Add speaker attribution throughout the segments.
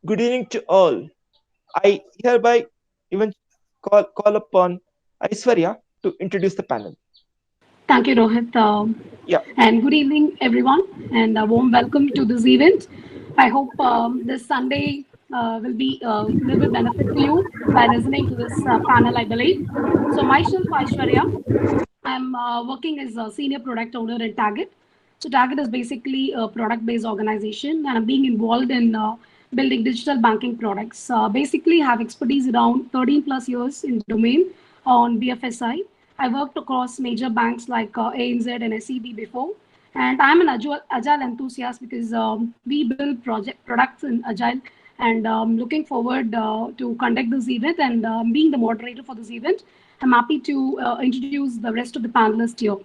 Speaker 1: Good evening to all. I hereby even call upon Aishwarya to introduce the panel.
Speaker 2: Thank you, Rohit.
Speaker 1: Yeah,
Speaker 2: And good evening, everyone, and a warm welcome to this event. I hope this Sunday will be a little bit benefit for you by listening to this panel, I believe. So, myself, Aishwarya, I'm working as a senior product owner at Target. So, Target is basically a product based organization, and I'm being involved in building digital banking products. Basically, have expertise around 13 plus years in domain on BFSI. I worked across major banks like ANZ and SEB before. And I'm an agile enthusiast because we build project products in agile, and looking forward to conduct this event and being the moderator for this event. I'm happy to introduce the rest of the panelists here.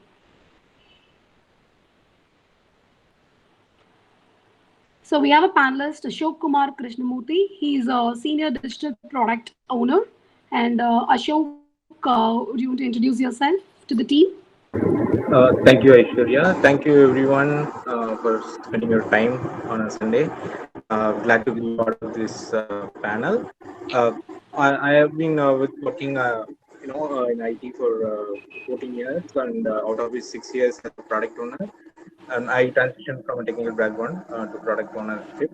Speaker 2: So we have a panelist, Ashok Kumar Krishnamurthy. He is a senior digital product owner. And Ashok, would you want to introduce yourself to the team?
Speaker 3: Thank you, Aishwarya. Thank you, everyone, for spending your time on a Sunday. Glad to be part of this panel. Uh, I have been working, in IT for 14 years, and out of which 6 years as a product owner. And I transitioned from a technical background to product ownership.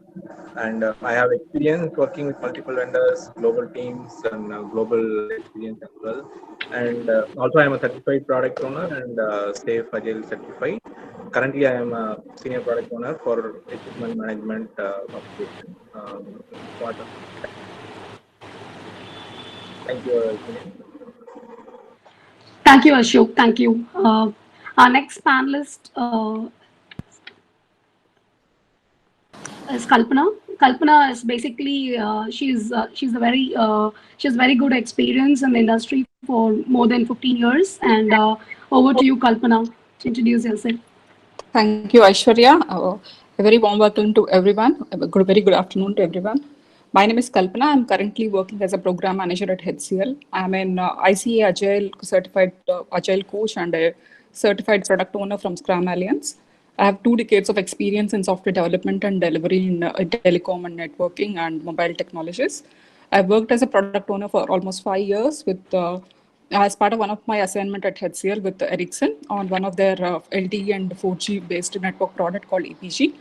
Speaker 3: And I have experience working with multiple vendors, global teams, and global experience as well. And also, I am a certified product owner and Safe Agile certified. Currently, I am a senior product owner for equipment management application. Part of Thank you, Aishwarya.
Speaker 2: Thank you, Ashok. Thank you. Our next panelist is Kalpana. Kalpana is basically she has very good experience in the industry for more than 15 years. And over to you, Kalpana, to introduce yourself.
Speaker 4: Thank you, Aishwarya. A very warm welcome to everyone. Very good afternoon to everyone. My name is Kalpana. I'm currently working as a program manager at HCL. I'm an ICA Agile certified Agile coach and a certified product owner from Scrum Alliance. I have 2 decades of experience in software development and delivery in telecom and networking and mobile technologies. I've worked as a product owner for almost 5 years with as part of one of my assignment at HCL with Ericsson on one of their LTE and 4G based network product called EPG.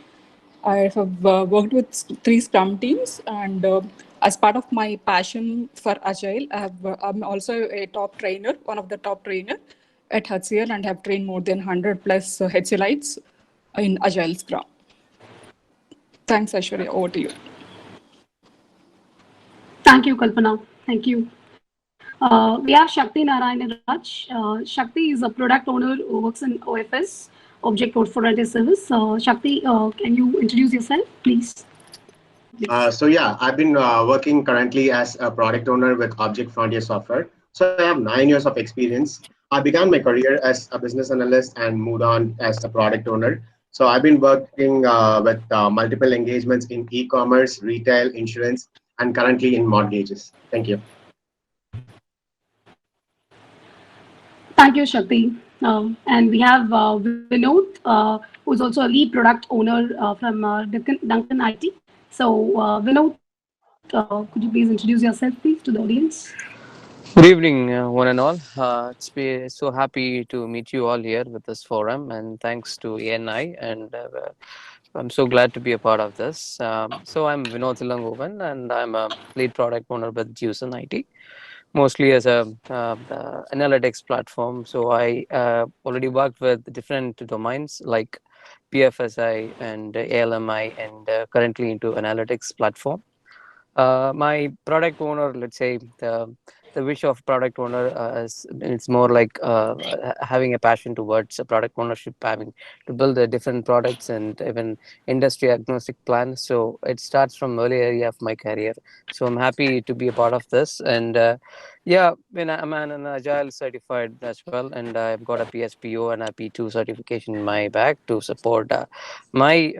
Speaker 4: I have worked with 3 Scrum teams, and as part of my passion for Agile, I'm also a top trainer, one of the top trainer at HCL, and have trained more than 100 plus HCLites in Agile Scrum. Thanks, Aishwarya. Over to you.
Speaker 2: Thank you, Kalpana. Thank you. We have Shakti Narayan Raj. Shakti is a product owner who works in OFS, Object Portfolio Service. Shakti, can you introduce yourself, please?
Speaker 5: I've been working currently as a product owner with Object Frontier Software. So I have 9 years of experience. I began my career as a business analyst and moved on as a product owner. So I've been working with multiple engagements in e-commerce, retail, insurance, and currently in mortgages. Thank you.
Speaker 2: Thank you, Shakti. And we have Vinod, who's also a lead product owner from Duncan IT. So, Vinod, could you please introduce yourself, please, to the audience?
Speaker 6: Good evening, one and all. It's be so happy to meet you all here with this forum, and thanks to ANI. And I'm so glad to be a part of this. So I'm Vinod Thilangovan, and I'm a lead product owner with Juicen IT, mostly as a analytics platform. So I already worked with different domains like PFSI and ALMI, and currently into analytics platform. My product owner, let's say the wish of product owner is it's more like having a passion towards a product ownership, having to build different products and even industry agnostic plans. So it starts from early area of my career. So I'm happy to be a part of this. And yeah, when I'm an agile certified as well, and I've got a PSPO and a P2 certification in my bag to support my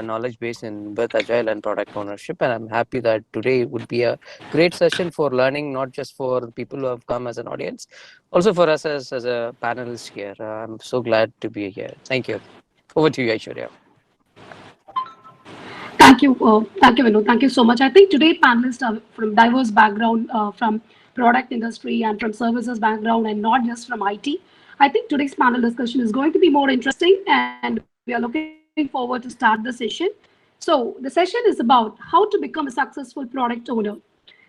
Speaker 6: knowledge base in both agile and product ownership. And I'm happy that today would be a great session for learning, not just for the people who have come as an audience, also for us as a panelist here. I'm so glad to be here. Thank you. Over to you, Aishwarya.
Speaker 2: Thank you, Vinod. Thank you so much. I think today panelists are from diverse background, from product industry and from services background, and not just from IT. I think today's panel discussion is going to be more interesting, and we are looking forward to start the session. So the session is about how to become a successful product owner.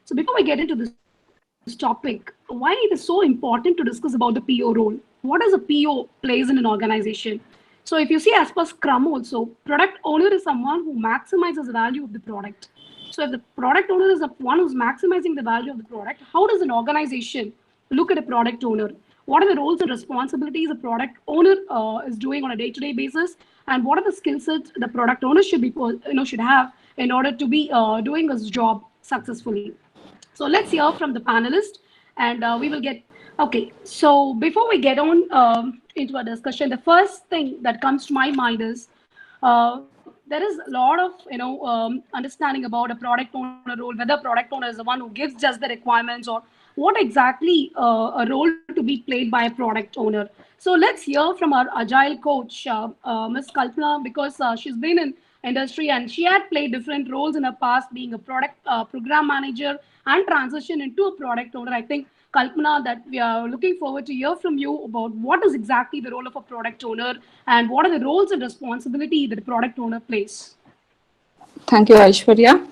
Speaker 2: So before we get into this topic, why it is so important to discuss about the PO role? What does a PO plays in an organization? So if you see as per Scrum also, product owner is someone who maximizes the value of the product. So if the product owner is the one who's maximizing the value of the product, how does an organization look at a product owner? What are the roles and responsibilities a product owner is doing on a day-to-day basis, and what are the skill sets the product owner should be should have in order to be doing his job successfully? So let's hear from the panelists, and we will get. Okay, so before we get on into our discussion, the first thing that comes to my mind is there is a lot of understanding about a product owner role, whether product owner is the one who gives just the requirements, or what exactly a role to be played by a product owner. So let's hear from our agile coach, Ms. Kalpana, because she's been in industry and she had played different roles in her past, being a product program manager and transition into a product owner. I think, Kalpana, that we are looking forward to hear from you about what is exactly the role of a product owner and what are the roles and responsibility that a product owner plays.
Speaker 4: Thank you, Aishwarya.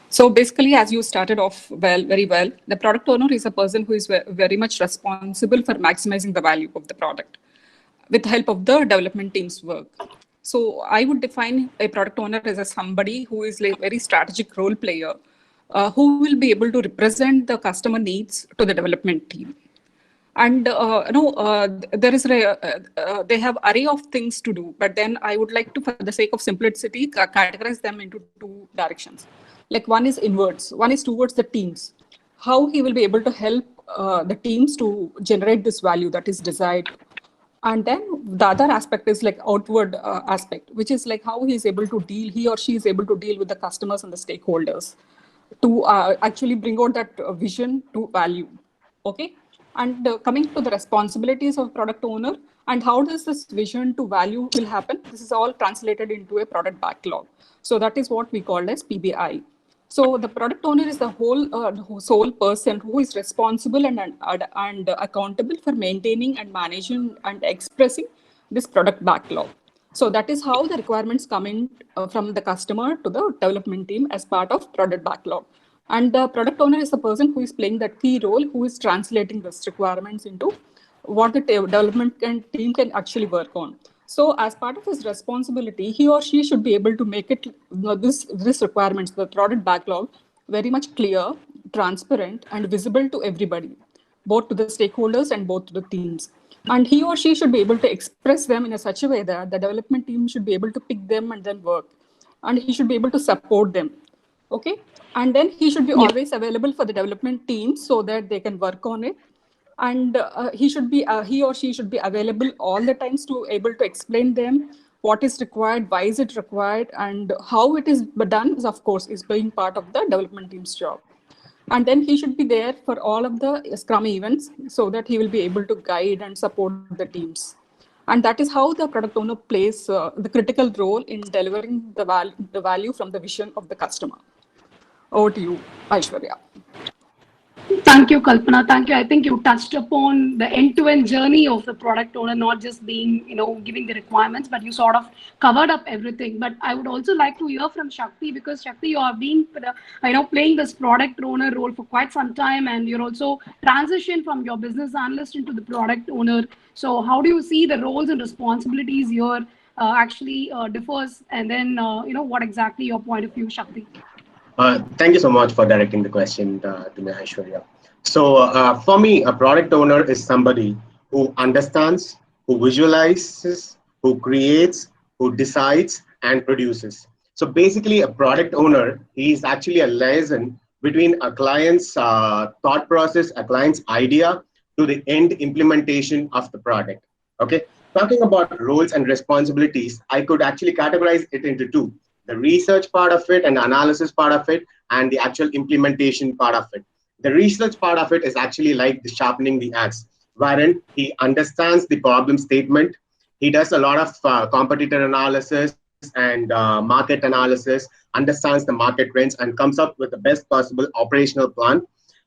Speaker 4: So basically, as you started off very well, the product owner is a person who is very much responsible for maximizing the value of the product with the help of the development team's work. So I would define a product owner as somebody who is like a very strategic role player, who will be able to represent the customer needs to the development team. And there is they have array of things to do, but then I would like to, for the sake of simplicity, categorize them into two directions. Like one is inwards, one is towards the teams. How he will be able to help the teams to generate this value that is desired. And then the other aspect is like outward aspect, which is like how he is able to deal, he or she is able to deal with the customers and the stakeholders to actually bring out that vision to value. Okay. And coming to the responsibilities of product owner and how does this vision to value will happen, this is all translated into a product backlog. So that is what we call as PBI. So the product owner is the whole sole person who is responsible and accountable for maintaining and managing and expressing this product backlog. So that is how the requirements come in from the customer to the development team as part of product backlog. And the product owner is the person who is playing that key role, who is translating these requirements into what the development team can actually work on. So as part of his responsibility, he or she should be able to make it this requirements, the product backlog, very much clear, transparent, and visible to everybody, both to the stakeholders and both to the teams. And he or she should be able to express them in such a way that the development team should be able to pick them and then work. And he should be able to support them. Okay. And then he should be always available for the development team so that they can work on it. And he or she should be available all the times to able to explain them what is required, why is it required, and how it is done is, of course, is being part of the development team's job. And then he should be there for all of the Scrum events so that he will be able to guide and support the teams. And that is how the product owner plays the critical role in delivering the value from the vision of the customer. Over to you, Aishwarya.
Speaker 2: Thank you, Kalpana. Thank you. I think you touched upon the end-to-end journey of the product owner, not just being, giving the requirements, but you sort of covered up everything. But I would also like to hear from Shakti, because Shakti, you have been, playing this product owner role for quite some time, and you're also transitioned from your business analyst into the product owner. So how do you see the roles and responsibilities here actually differs? And then, what exactly your point of view, Shakti?
Speaker 5: Thank you so much for directing the question to me, Aishwarya. So for me, a product owner is somebody who understands, who visualizes, who creates, who decides, and produces. So basically, a product owner, he is actually a liaison between a client's thought process, a client's idea, to the end implementation of the product. Okay. Talking about roles and responsibilities, I could actually categorize it into two: the research part of it and the analysis part of it, and the actual implementation part of it. The research part of it is actually like the sharpening the axe, wherein he understands the problem statement. He does a lot of competitor analysis. and market analysis, understands the market trends, and comes up with the best possible operational plan.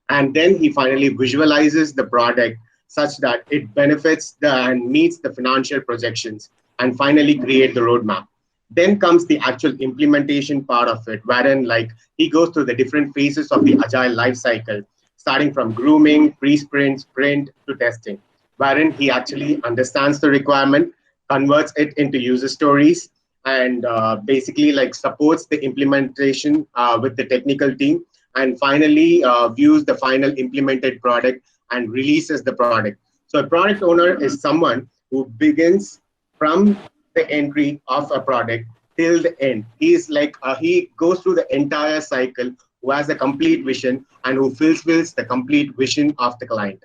Speaker 5: And then he finally visualizes the product such that it benefits and meets the financial projections, and finally create the roadmap. Then comes the actual implementation part of it, wherein like he goes through the different phases of the agile life cycle, starting from grooming, pre-sprint, sprint to testing, wherein he actually understands the requirement, converts it into user stories, and basically like supports the implementation with the technical team, and finally views the final implemented product and releases the product. So a product owner is someone who begins from the entry of a product till the end. He's like he goes through the entire cycle, who has a complete vision and who fulfills the complete vision of the client.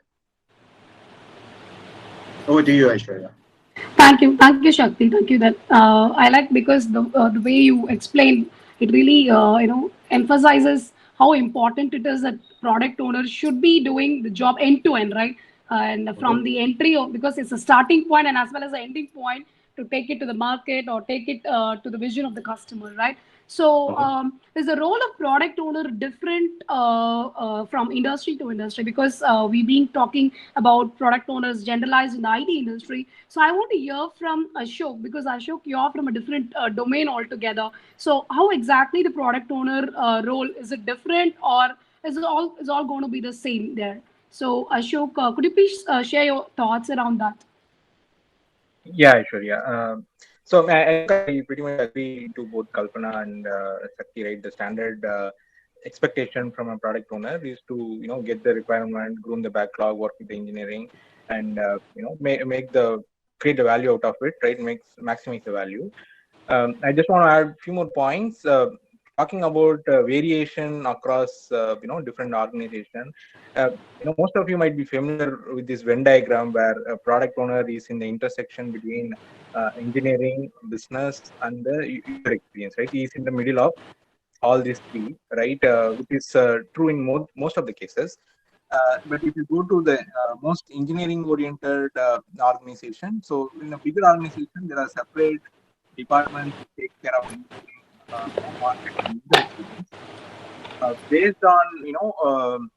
Speaker 5: Over to you, Aishwarya.
Speaker 2: Thank you, Shakti. Thank you. That I like because the way you explain it really emphasizes how important it is that product owners should be doing the job end to end, right? And from the entry of, because it's a starting point and as well as the ending point to take it to the market or take it to the vision of the customer, right? So is the role of product owner different from industry to industry? Because we've been talking about product owners generalized in the IT industry. So I want to hear from Ashok, because Ashok, you're from a different domain altogether. So how exactly the product owner role, is it different, or is all going to be the same there? So Ashok, could you please share your thoughts around that?
Speaker 3: Yeah, sure. Yeah. So I think I pretty much agree to both Kalpana and Shakti, right? The standard expectation from a product owner is to, get the requirement, groom the backlog, work with the engineering, and, make the create the value out of it, right? Maximize the value. I just want to add a few more points. Talking about variation across, different organizations. Most of you might be familiar with this Venn diagram where a product owner is in the intersection between engineering, business, and the user experience, right? He is in the middle of all these three, right? Which is true in most of the cases. But if you go to the most engineering-oriented organization, so in a bigger organization, there are separate departments who take care of engineering, market and user experience. Based on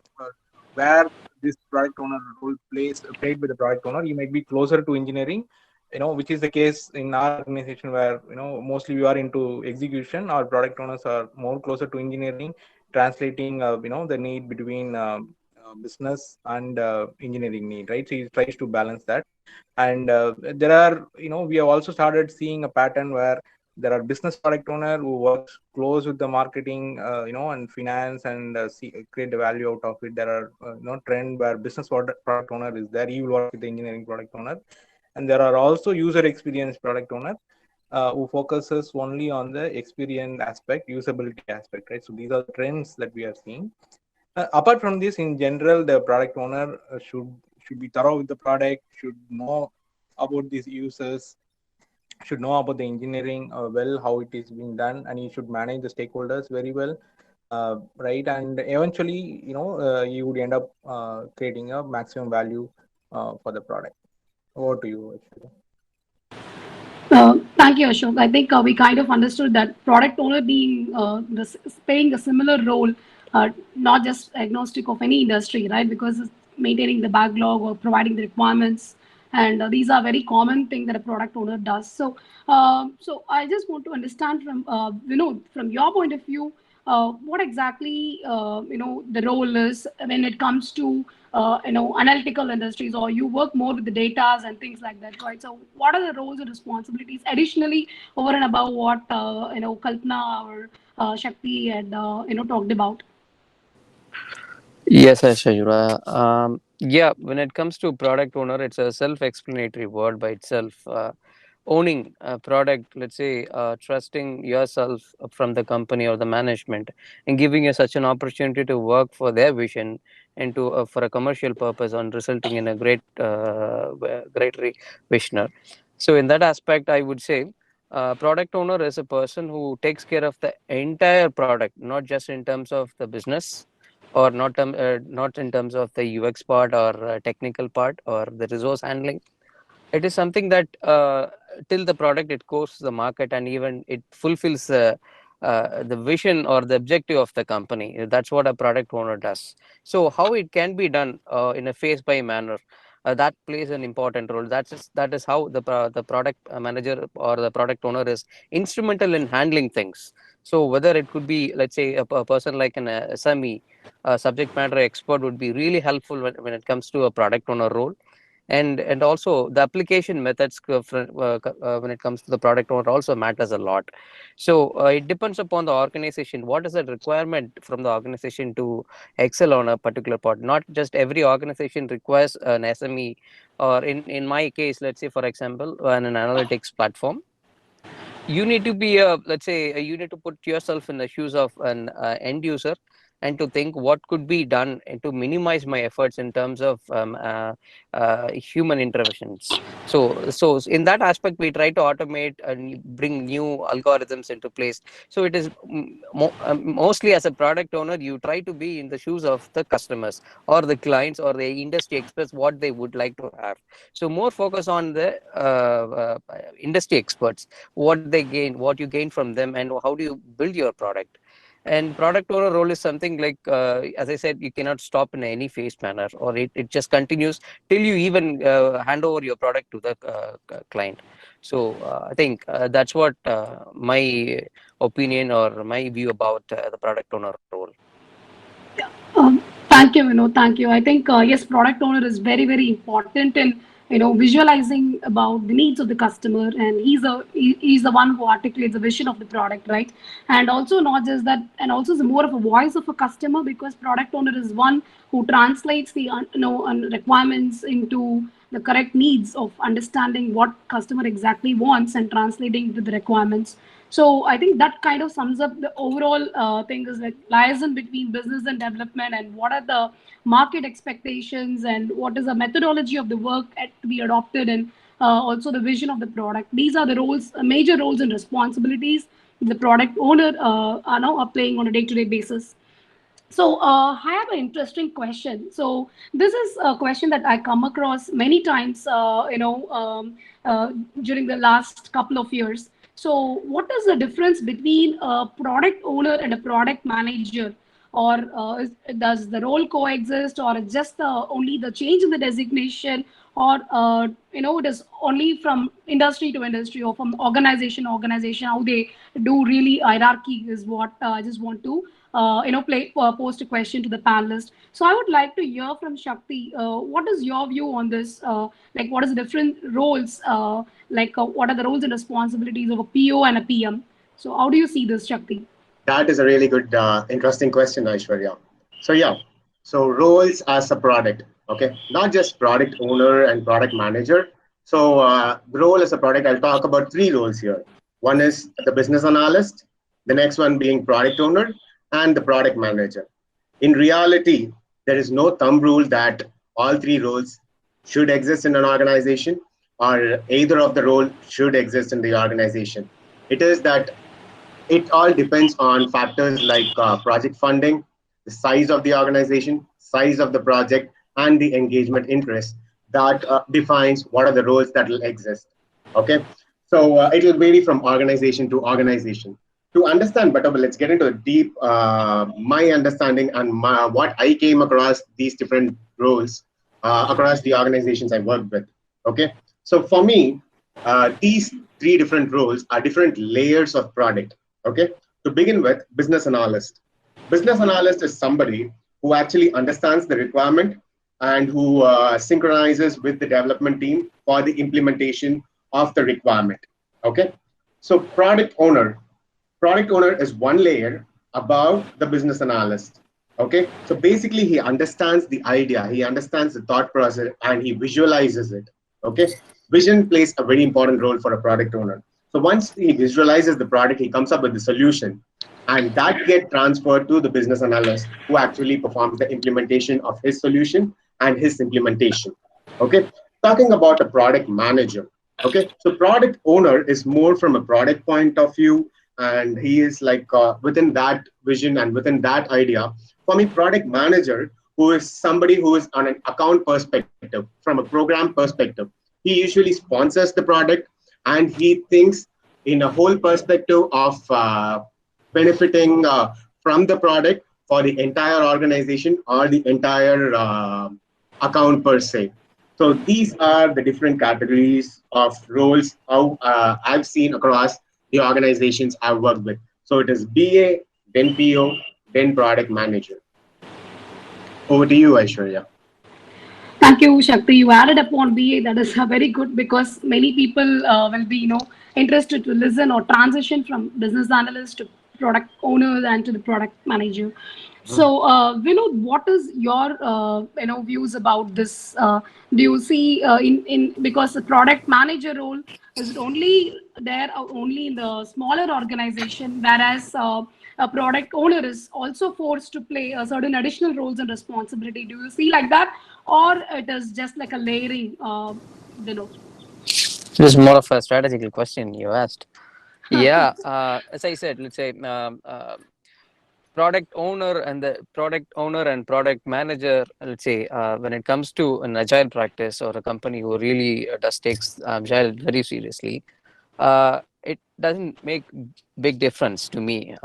Speaker 3: where this product owner role played with the product owner, you might be closer to engineering, which is the case in our organization where mostly we are into execution. Our product owners are more closer to engineering, translating the need between business and engineering need, right? So he tries to balance that. And there are, we have also started seeing a pattern where there are business product owner who works close with the marketing, and finance, and create the value out of it. There are, trend where business product owner is there. He will work with the engineering product owner. And there are also user experience product owner who focuses only on the experience aspect, usability aspect, right? So these are the trends that we are seeing. Apart from this, in general, the product owner should be thorough with the product, should know about these users, should know about the engineering well, how it is being done, and he should manage the stakeholders very well, right? And eventually, you would end up creating a maximum value for the product. Over to you, Aishwarya.
Speaker 2: Thank you, Ashok. I think we kind of understood that product owner being playing a similar role, not just agnostic of any industry, right? Because it's maintaining the backlog or providing the requirements, and these are very common thing that a product owner does. So I just want to understand from from your point of view, what exactly the role is when it comes to analytical industries, or you work more with the data and things like that, right? So what are the roles and responsibilities additionally over and above what Kalpana or Shakti had talked about?
Speaker 6: Yes, Ashajura. Yeah, when it comes to product owner, it's a self-explanatory word by itself. Owning a product, let's say, trusting yourself from the company or the management, and giving you such an opportunity to work for their vision and to for a commercial purpose, on resulting in a great visioner. So in that aspect, I would say product owner is a person who takes care of the entire product, not just in terms of the business, or not in terms of the UX part or technical part or the resource handling, It is something that till the product it goes to the market and even it fulfills the vision or the objective of the company. That's what a product owner does. So how it can be done in a phase by manner, that plays an important role. That is how the product manager or the product owner is instrumental in handling things. So whether it could be, let's say, a person like an SME, subject matter expert, would be really helpful when it comes to a product owner role. And also the application methods when it comes to the product owner also matters a lot. So it depends upon the organization, what is the requirement from the organization to excel on a particular part. Not just every organization requires an SME, or in my case, let's say for example, an analytics platform, you need to be a, let's say, you need to put yourself in the shoes of an end user, and to think what could be done and to minimize my efforts in terms of human interventions. So in that aspect, we try to automate and bring new algorithms into place. So it is mostly, as a product owner, you try to be in the shoes of the customers or the clients or the industry experts, what they would like to have. So more focus on the industry experts, what they gain, what you gain from them, and how do you build your product. And product owner role is something like, as I said, you cannot stop in any phased manner, or it just continues till you even hand over your product to the client. So I think that's what my opinion or my view about the product owner role.
Speaker 2: Thank you, Vinod. Thank you. I think yes, product owner is very, very important in visualizing about the needs of the customer, and he's the one who articulates the vision of the product, right? And also not just that, and also is more of a voice of a customer, because product owner is one who translates the requirements into the correct needs of understanding what customer exactly wants and translating to the requirements. So I think that kind of sums up the overall thing, is like liaison between business and development, and what are the market expectations, and what is the methodology of the work to be adopted, and also the vision of the product. These are the roles, major roles and responsibilities the product owner are now playing on a day-to-day basis. So I have an interesting question. So this is a question that I come across many times, during the last couple of years. So what is the difference between a product owner and a product manager? Or does the role coexist, or just only the change in the designation, or it is only from industry to industry, or from organization to organization, how they do really hierarchy is what I just want to post a question to the panelist. So I would like to hear from Shakti. What is your view on this? Like, what is the different roles? What are the roles and responsibilities of a PO and a PM? So how do you see this, Shakti?
Speaker 5: That is a really good, interesting question, Aishwarya. So yeah, so roles as a product, okay, not just product owner and product manager. So the role as a product, I'll talk about three roles here. One is the business analyst, the next one being product owner, and the product manager. In reality, there is no thumb rule that all three roles should exist in an organization, or either of the role should exist in the organization. It is that it all depends on factors like project funding, the size of the organization, size of the project, and the engagement interest that defines what are the roles that will exist. Okay, so it will vary from organization to organization. To understand better, let's get into a deep my understanding and what I came across these different roles across the organizations I worked with. Okay, so for me, these three different roles are different layers of product. Okay, to begin with, business analyst. Business analyst is somebody who actually understands the requirement and who synchronizes with the development team for the implementation of the requirement. Okay, so product owner is one layer above the business analyst. Okay, so basically he understands the idea, he understands the thought process, and he visualizes it. Okay, vision plays a very important role for a product owner. So once he visualizes the product, he comes up with the solution, and that gets transferred to the business analyst, who actually performs the implementation of his solution and his implementation. Okay, talking about a product manager. Okay, so product owner is more from a product point of view, and he is like within that vision and within that idea. For me, product manager, who is somebody who is on an account perspective, from a program perspective. he usually sponsors the product, and he thinks in a whole perspective of benefiting from the product for the entire organization or the entire account per se. So these are the different categories of roles how I've seen across the organizations I've worked with. So it is BA, then PO, then product manager. Over to you, Aishwarya.
Speaker 2: Thank you, Shakti. You added upon BA. That is very good because many people will be, interested to listen or transition from business analyst to product owner and to the product manager. So, Vinod, what is your, views about this? Do you see in because the product manager role is it only there only in the smaller organization, whereas a product owner is also forced to play a certain additional roles and responsibility. Do you see like that, or it is just like a layering?
Speaker 6: This is more of a strategical question you asked. Yeah, as I said, let's say product owner and product manager, let's say when it comes to an agile practice or a company who really does takes agile very seriously, it doesn't make big difference to me.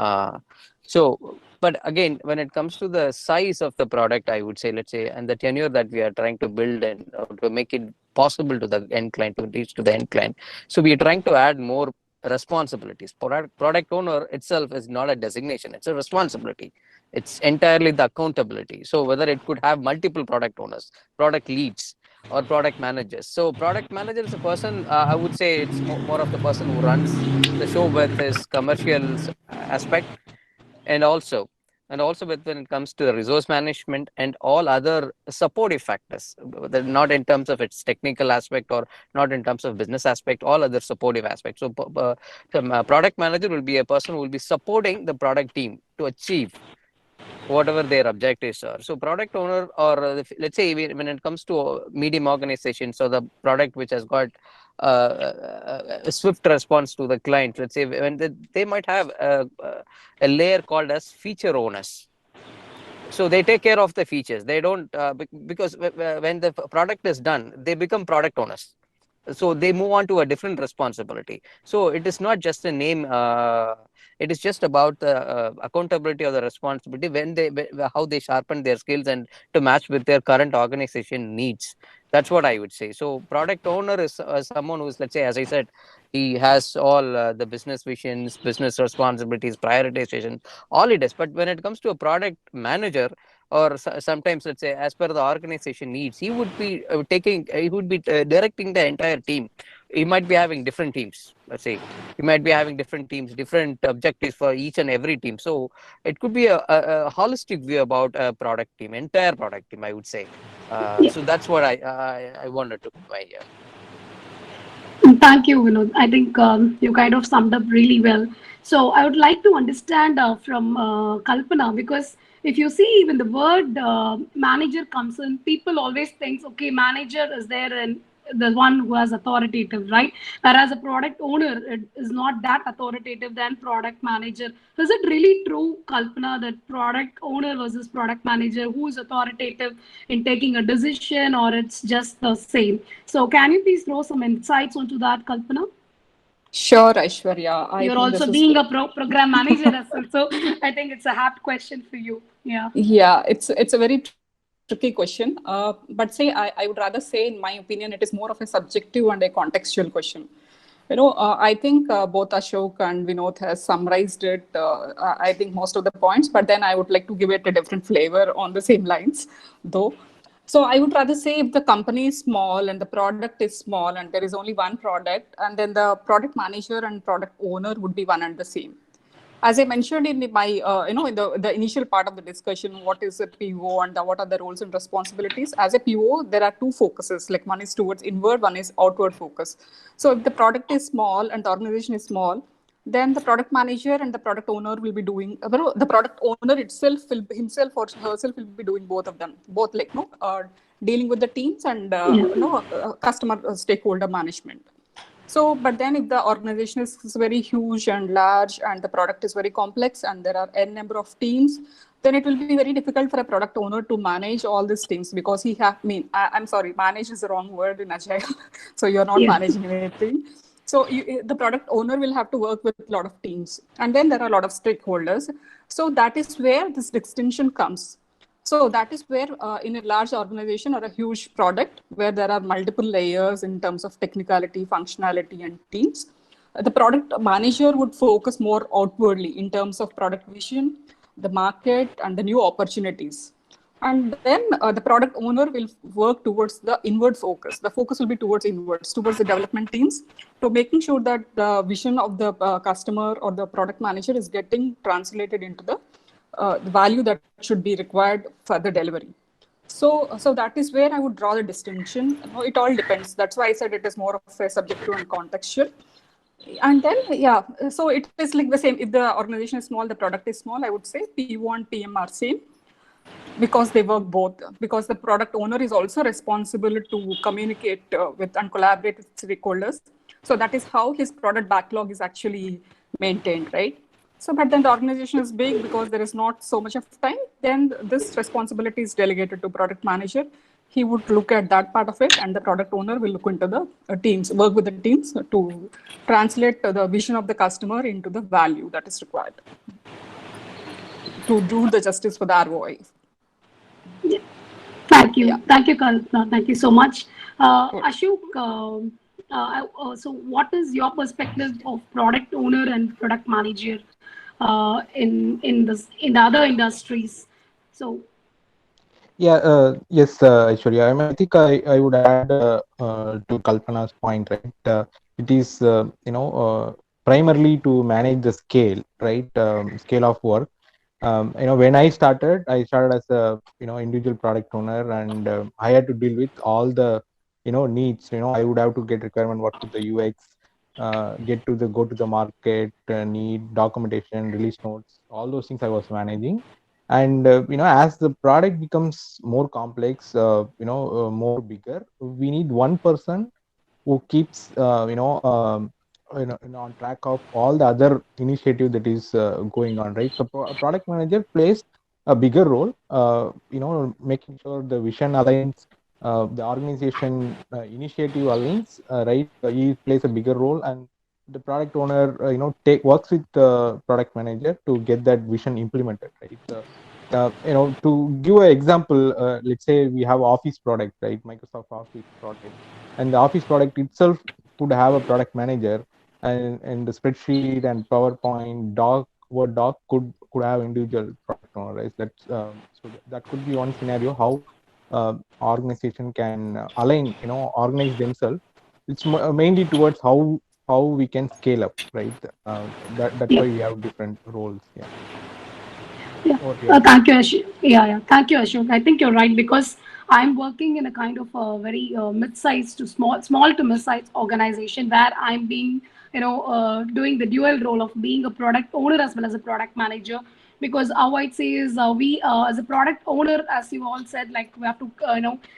Speaker 6: But again, when it comes to the size of the product, I would say, let's say, and the tenure that we are trying to build and to make it possible to the end client, to reach to the end client, so we are trying to add more responsibilities. Product owner itself is not a designation, it's a responsibility. It's entirely the accountability. So whether it could have multiple product owners, product leads, or product managers. So product manager is a person, I would say it's more of the person who runs the show with his commercial aspect, and also when it comes to the resource management and all other supportive factors, not in terms of its technical aspect or not in terms of business aspect, all other supportive aspects. So the product manager will be a person who will be supporting the product team to achieve whatever their objectives are. So product owner, or let's say when it comes to medium organizations, so the product which has got a swift response to the client, let's say when they might have a layer called as feature owners. So they take care of the features. They don't because when the product is done, they become product owners. So they move on to a different responsibility. So it is not just a name. It is just about the accountability or the responsibility how they sharpen their skills and to match with their current organization needs. That's what I would say. So product owner is someone who's, let's say, as I said, he has all the business visions, business responsibilities, prioritization, all it is. But when it comes to a product manager, or sometimes, let's say, as per the organization needs, he would be directing the entire team. He might be having different teams. Let's say he might be having different teams, different objectives for each and every team. So it could be a holistic view about a product team, entire product team, I would say. So that's what I wanted to convey here.
Speaker 2: Thank you, Vinod. I think you kind of summed up really well. So I would like to understand from Kalpana, because if you see when the word manager comes in, people always think, okay, manager is there and the one who has authoritative, right? Whereas a product owner it is not that authoritative than product manager. Is it really true, Kalpana, that product owner versus product manager, who is authoritative in taking a decision, or it's just the same? So can you please throw some insights onto that, Kalpana?
Speaker 4: Sure, Aishwarya. I
Speaker 2: You're
Speaker 4: think
Speaker 2: also
Speaker 4: this is
Speaker 2: being a program manager as well, so I think it's a apt question for you. Yeah.
Speaker 4: Yeah, it's a very tricky question. But I would rather say, in my opinion, it is more of a subjective and a contextual question. I think both Ashok and Vinod has summarized it. I think most of the points, but then I would like to give it a different flavor on the same lines, though. So I would rather say if the company is small and the product is small and there is only one product, and then the product manager and product owner would be one and the same. As I mentioned in my, in the initial part of the discussion, what is a PO and what are the roles and responsibilities? As a PO, there are two focuses, like one is towards inward, one is outward focus. So if the product is small and the organization is small, then the product manager and the product owner will be doing, the product owner itself himself or herself will be doing both of them, both like, dealing with the teams and, customer stakeholder management. So, but then if the organization is very huge and large and the product is very complex and there are n number of teams, then it will be very difficult for a product owner to manage all these things because I'm sorry, manage is the wrong word in Agile. So you're not
Speaker 2: Yeah.
Speaker 4: managing anything. So the product owner will have to work with a lot of teams. And then there are a lot of stakeholders. So that is where this distinction comes. So that is where in a large organization or a huge product where there are multiple layers in terms of technicality, functionality, and teams, the product manager would focus more outwardly in terms of product vision, the market, and the new opportunities. And then the product owner will work towards the inward focus. The focus will be towards inwards, towards the development teams, to making sure that the vision of the customer or the product manager is getting translated into the value that should be required for the delivery. So that is where I would draw the distinction. It all depends. That's why I said it is more of a subjective and contextual. And then, yeah, so it is like the same. If the organization is small, the product is small, I would say PO and PM are same because they work both. Because the product owner is also responsible to communicate with and collaborate with stakeholders. So that is how his product backlog is actually maintained, right? So, but then the organization is big because there is not so much of time. Then this responsibility is delegated to product manager. He would look at that part of it, and the product owner will look into the teams, work with the teams to translate the vision of the customer into the value that is required to do the justice for the ROI.
Speaker 2: Yeah. Thank you.
Speaker 4: Yeah.
Speaker 2: Thank you, Kalpana. Thank you so much.
Speaker 4: Cool.
Speaker 2: Ashok, so what is your perspective of product owner and product manager in the other industries? So
Speaker 7: Yeah, yes, Aishwarya. I mean, I think I would add to Kalpana's point, right? It is, primarily to manage the scale, right? Scale of work. When I started as a, individual product owner, and I had to deal with all the, needs. I would have to get requirement, work with the UX, go to the market, need documentation, release notes, all those things I was managing. And as the product becomes more complex, more bigger, we need one person who keeps on track of all the other initiative that is going on, right? So product manager plays a bigger role, making sure the vision aligns, the organization initiative aligns, right? He plays a bigger role, and the product owner works with the product manager to get that vision implemented, right? To give an example, let's say we have Office product, right? Microsoft Office product, and the Office product itself could have a product manager, and the spreadsheet and PowerPoint doc, Word doc could have individual product owner, right? That could be one scenario how organization can align, organize themselves. It's mainly towards how we can scale up, right? That's
Speaker 2: yeah.
Speaker 7: why we have different roles. Yeah.
Speaker 2: Yeah.
Speaker 7: Over to you.
Speaker 2: Thank you, Ashok. Yeah. Thank you, Ashok. I think you're right because I'm working in a kind of a very mid-sized to small to mid-sized organization where I'm being, doing the dual role of being a product owner as well as a product manager. Because how I'd say is we as a product owner, as you all said, like we have to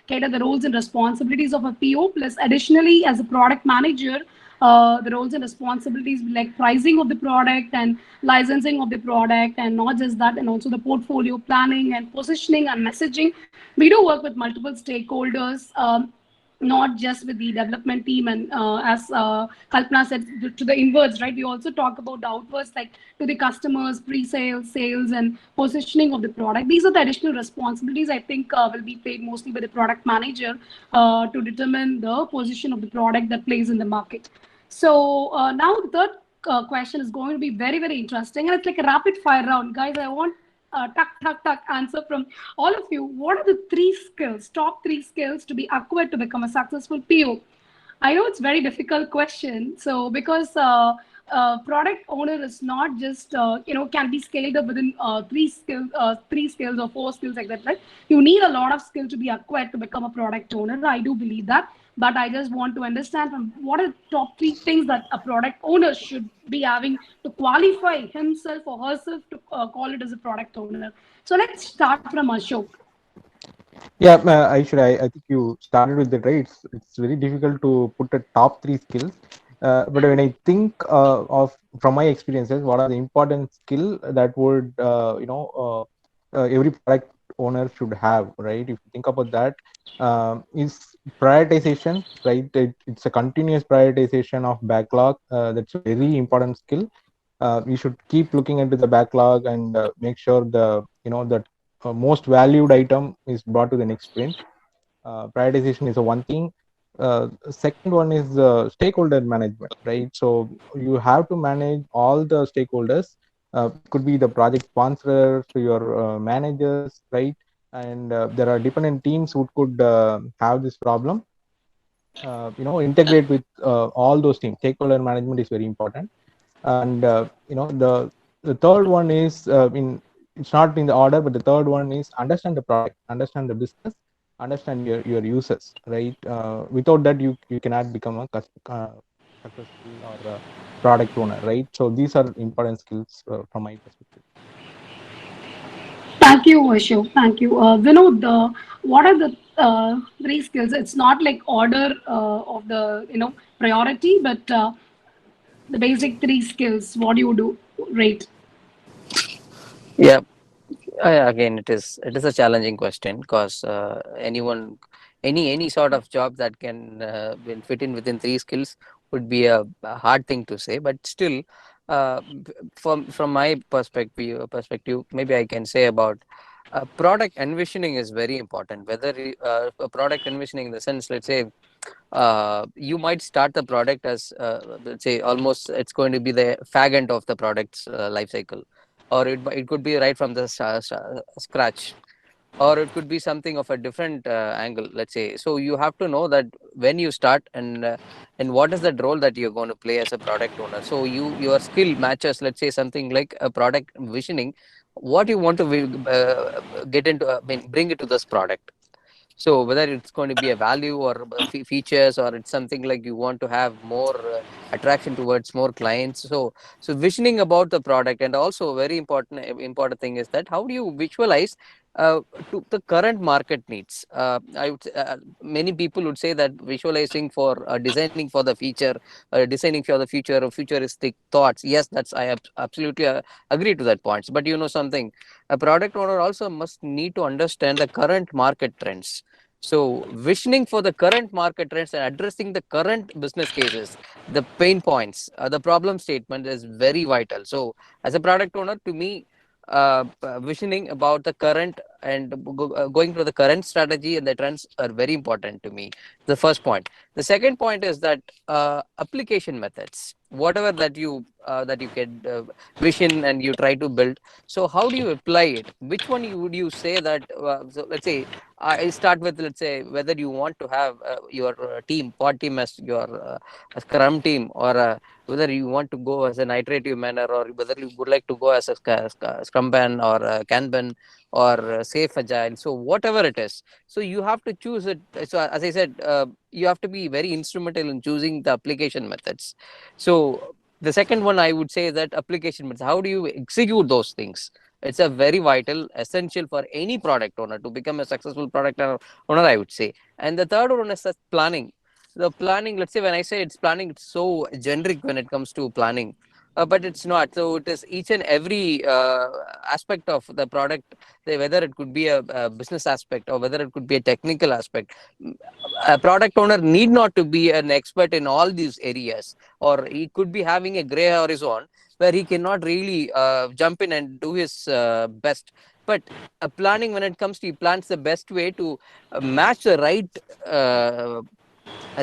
Speaker 2: cater the roles and responsibilities of a PO. Plus, additionally, as a product manager, the roles and responsibilities like pricing of the product and licensing of the product, and not just that, and also the portfolio planning and positioning and messaging. We do work with multiple stakeholders. Not just with the development team, and as Kalpana said, to the inwards, right? We also talk about the outwards, like to the customers, pre-sales, sales, and positioning of the product. These are the additional responsibilities I think will be played mostly by the product manager to determine the position of the product that plays in the market. So now the third question is going to be very, very interesting, and it's like a rapid fire round, guys. I want tuck answer from all of you. What are the top three skills to be acquired to become a successful PO? I know it's a very difficult question. So because product owner is not just can be scaled up within three skills or four skills like that, right? You need a lot of skill to be acquired to become a product owner. I do believe that, but I just want to understand from what are the top three things that a product owner should be having to qualify himself or herself to call it as a product owner. So let's start from Ashok.
Speaker 7: Yeah, I think you started with the right. It's very difficult to put a top three skills. But when I think of from my experiences, what are the important skill that would every product owner should have, right? If you think about that, is prioritization, right? It's a continuous prioritization of backlog. That's a very important skill. We should keep looking into the backlog and make sure that most valued item is brought to the next sprint. Prioritization is a one thing. Second one is stakeholder management, right? So you have to manage all the stakeholders. It could be the project sponsors, your managers, right? And there are dependent teams who could have this problem. Integrate with all those teams. Stakeholder management is very important. And the third one is it's not in the order, but the third one is understand the product, understand the business, understand your users, right? Without that, you cannot become a successful or a product owner, right? So these are important skills from my perspective.
Speaker 2: Thank you, Ashok. Thank you. Vinod, what are the three skills? It's not like order of the priority, but the basic three skills. What do you do? Right.
Speaker 6: Yeah, again, it is a challenging question because anyone, any sort of job that can will fit in within three skills would be a hard thing to say. But still, from my perspective, maybe I can say about product envisioning is very important. Whether a product envisioning in the sense, let's say, you might start the product as let's say almost it's going to be the fag end of the product's life cycle, or it could be right from the scratch, or it could be something of a different angle, let's say. So you have to know that when you start, and what is that role that you're going to play as a product owner. So your skill matches, let's say, something like a product visioning, what you want to get into, I mean, bring it to this product. So whether it's going to be a value or features, or it's something like you want to have more attraction towards more clients. So visioning about the product, and also a very important thing is that how do you visualize uh, to the current market needs. Many people would say that visualizing for designing for the future, designing for the future, or futuristic thoughts. Yes, that's I absolutely agree to that points. But you know something, a product owner also must need to understand the current market trends. So visioning for the current market trends and addressing the current business cases, the pain points, the problem statement is very vital. So as a product owner, to me, visioning about the current and going to the current strategy and the trends are very important to me. The first point. The second point is that application methods, whatever that you can vision and you try to build. So how do you apply it? Which one would you say that? So let's say I start with, let's say, whether you want to have your team, pod team as your a Scrum team, or whether you want to go as an iterative manner, or whether you would like to go as a Scrum ban or a Kanban or safe agile. So whatever it is, so you have to choose it. So as I said, you have to be very instrumental in choosing the application methods. So the second one I would say that application methods. How do you execute those things? It's a very vital, essential for any product owner to become a successful product owner, I would say. And the third one is planning. The planning, let's say, when I say it's planning, it's so generic when it comes to planning, but it's not. So it is each and every aspect of the product, whether it could be a business aspect or whether it could be a technical aspect. A product owner need not to be an expert in all these areas, or he could be having a gray horizon where he cannot really jump in and do his best. But planning, when it comes to, he plans the best way to match the right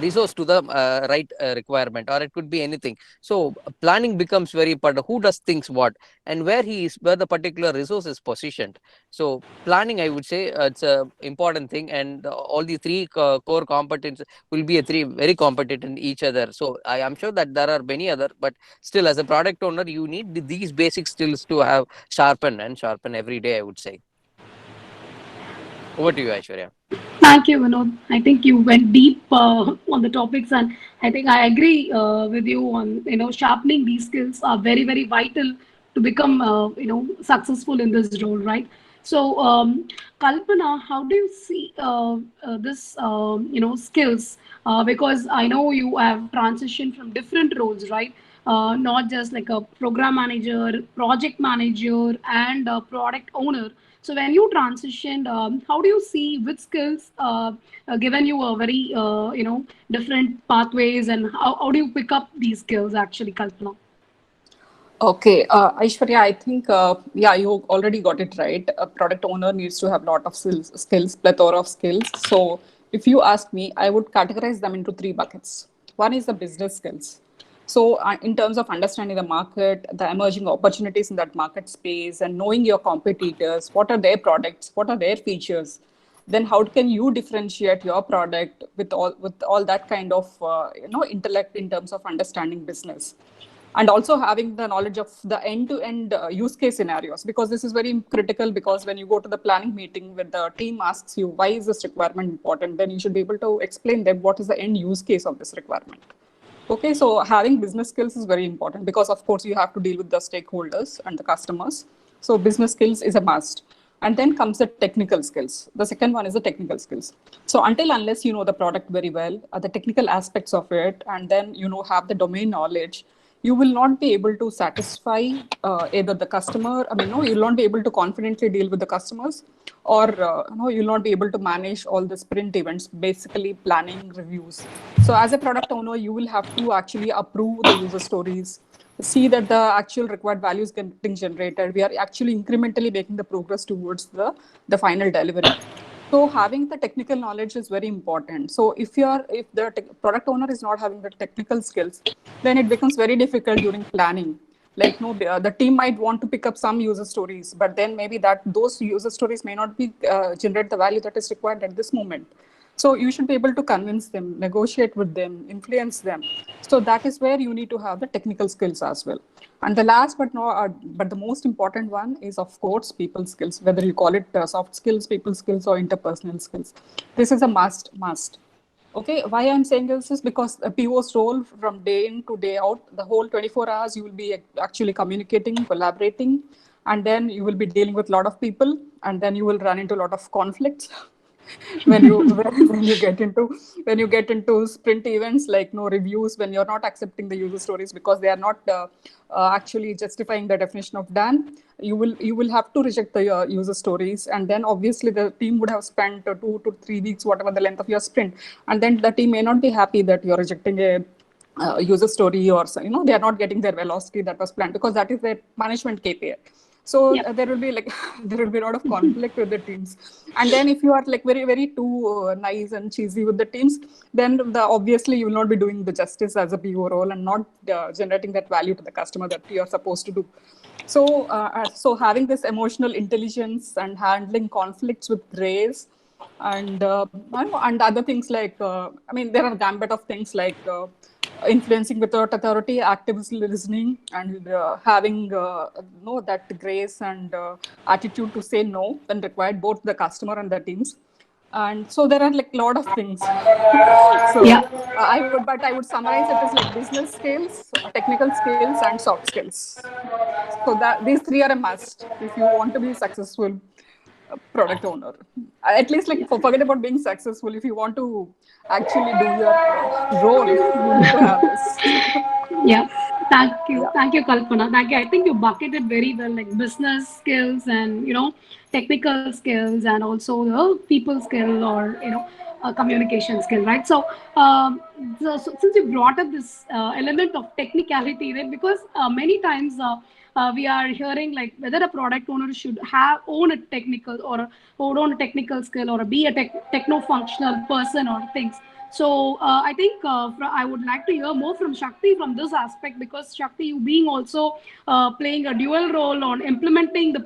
Speaker 6: resource to the right requirement, or it could be anything. So planning becomes very important. Who does things what, and where the particular resource is positioned. So planning, I would say, it's a important thing, and all the three core competence will be a three very competent in each other. So I am sure that there are many other, but still, as a product owner, you need these basic skills to have sharpen every day, I would say. Over to you, Aishwarya.
Speaker 2: Thank you, Vinod. I think you went deep on the topics, and I think I agree with you on sharpening these skills are very, very vital to become successful in this role, right? So, Kalpana, how do you see this, skills? Because I know you have transitioned from different roles, right? Not just like a program manager, project manager, and a product owner. So when you transitioned, how do you see which skills given you a very, different pathways, and how do you pick up these skills actually, Kalpana?
Speaker 4: Okay, Aishwarya, I think, yeah, you already got it right. A product owner needs to have a lot of plethora of skills. So if you ask me, I would categorize them into three buckets. One is the business skills. So in terms of understanding the market, the emerging opportunities in that market space, and knowing your competitors, what are their products, what are their features, then how can you differentiate your product with all that kind of intellect in terms of understanding business, and also having the knowledge of the end-to-end use case scenarios, because this is very critical. Because when you go to the planning meeting, when the team asks you why is this requirement important, then you should be able to explain them what is the end use case of this requirement. Okay, so having business skills is very important, because of course you have to deal with the stakeholders and the customers. So business skills is a must. And then comes the technical skills. The second one is the technical skills. So until unless you know the product very well, the technical aspects of it, and then have the domain knowledge, you will not be able to satisfy either the customer. I mean, no, you'll not be able to confidently deal with the customers, or no, you'll not be able to manage all the sprint events, basically planning reviews. So as a product owner, you will have to actually approve the user stories, see that the actual required values getting generated. We are actually incrementally making the progress towards the final delivery. So having the technical knowledge is very important. So if the product owner is not having the technical skills, then it becomes very difficult during planning. Like, no, the team might want to pick up some user stories, but then maybe those user stories may not be generate the value that is required at this moment. So you should be able to convince them, negotiate with them, influence them. So that is where you need to have the technical skills as well. And the last but the most important one is, of course, people skills, whether you call it soft skills, people skills, or interpersonal skills. This is a must. Okay, why I'm saying this is because a PO's role from day in to day out, the whole 24 hours, you will be actually communicating, collaborating, and then you will be dealing with a lot of people, and then you will run into a lot of conflicts. when you get into sprint events, like no reviews, when you're not accepting the user stories because they are not actually justifying the definition of done, you will have to reject the user stories, and then obviously the team would have spent 2 to 3 weeks, whatever the length of your sprint, and then the team may not be happy that you're rejecting a user story, or they are not getting their velocity that was planned, because that is their management KPI. So there will be there will be a lot of conflict with the teams. And then if you are like very, very too nice and cheesy with the teams, then obviously you will not be doing the justice as a PO role, and not generating that value to the customer that you are supposed to do. So having this emotional intelligence and handling conflicts with grace, and other things like there are a gambit of things like influencing without authority, active listening, and having that grace and attitude to say no when required, both the customer and the teams. And so there are like a lot of things. I would summarize it as like business skills, technical skills, and soft skills. So that these three are a must if you want to be successful product owner. At least forget about being successful. If you want to actually do your role, you need to have this.
Speaker 2: Thank you, Kalpana. Thank you. I think you bucketed very well, like business skills and technical skills, and also the people skill, or communication skill, right? So since you brought up this element of technicality, right? Because many times we are hearing like whether a product owner should own a technical or own a technical skill, or be a techno-functional person or things. So I think I would like to hear more from Shakti from this aspect, because Shakti, you being also playing a dual role on implementing the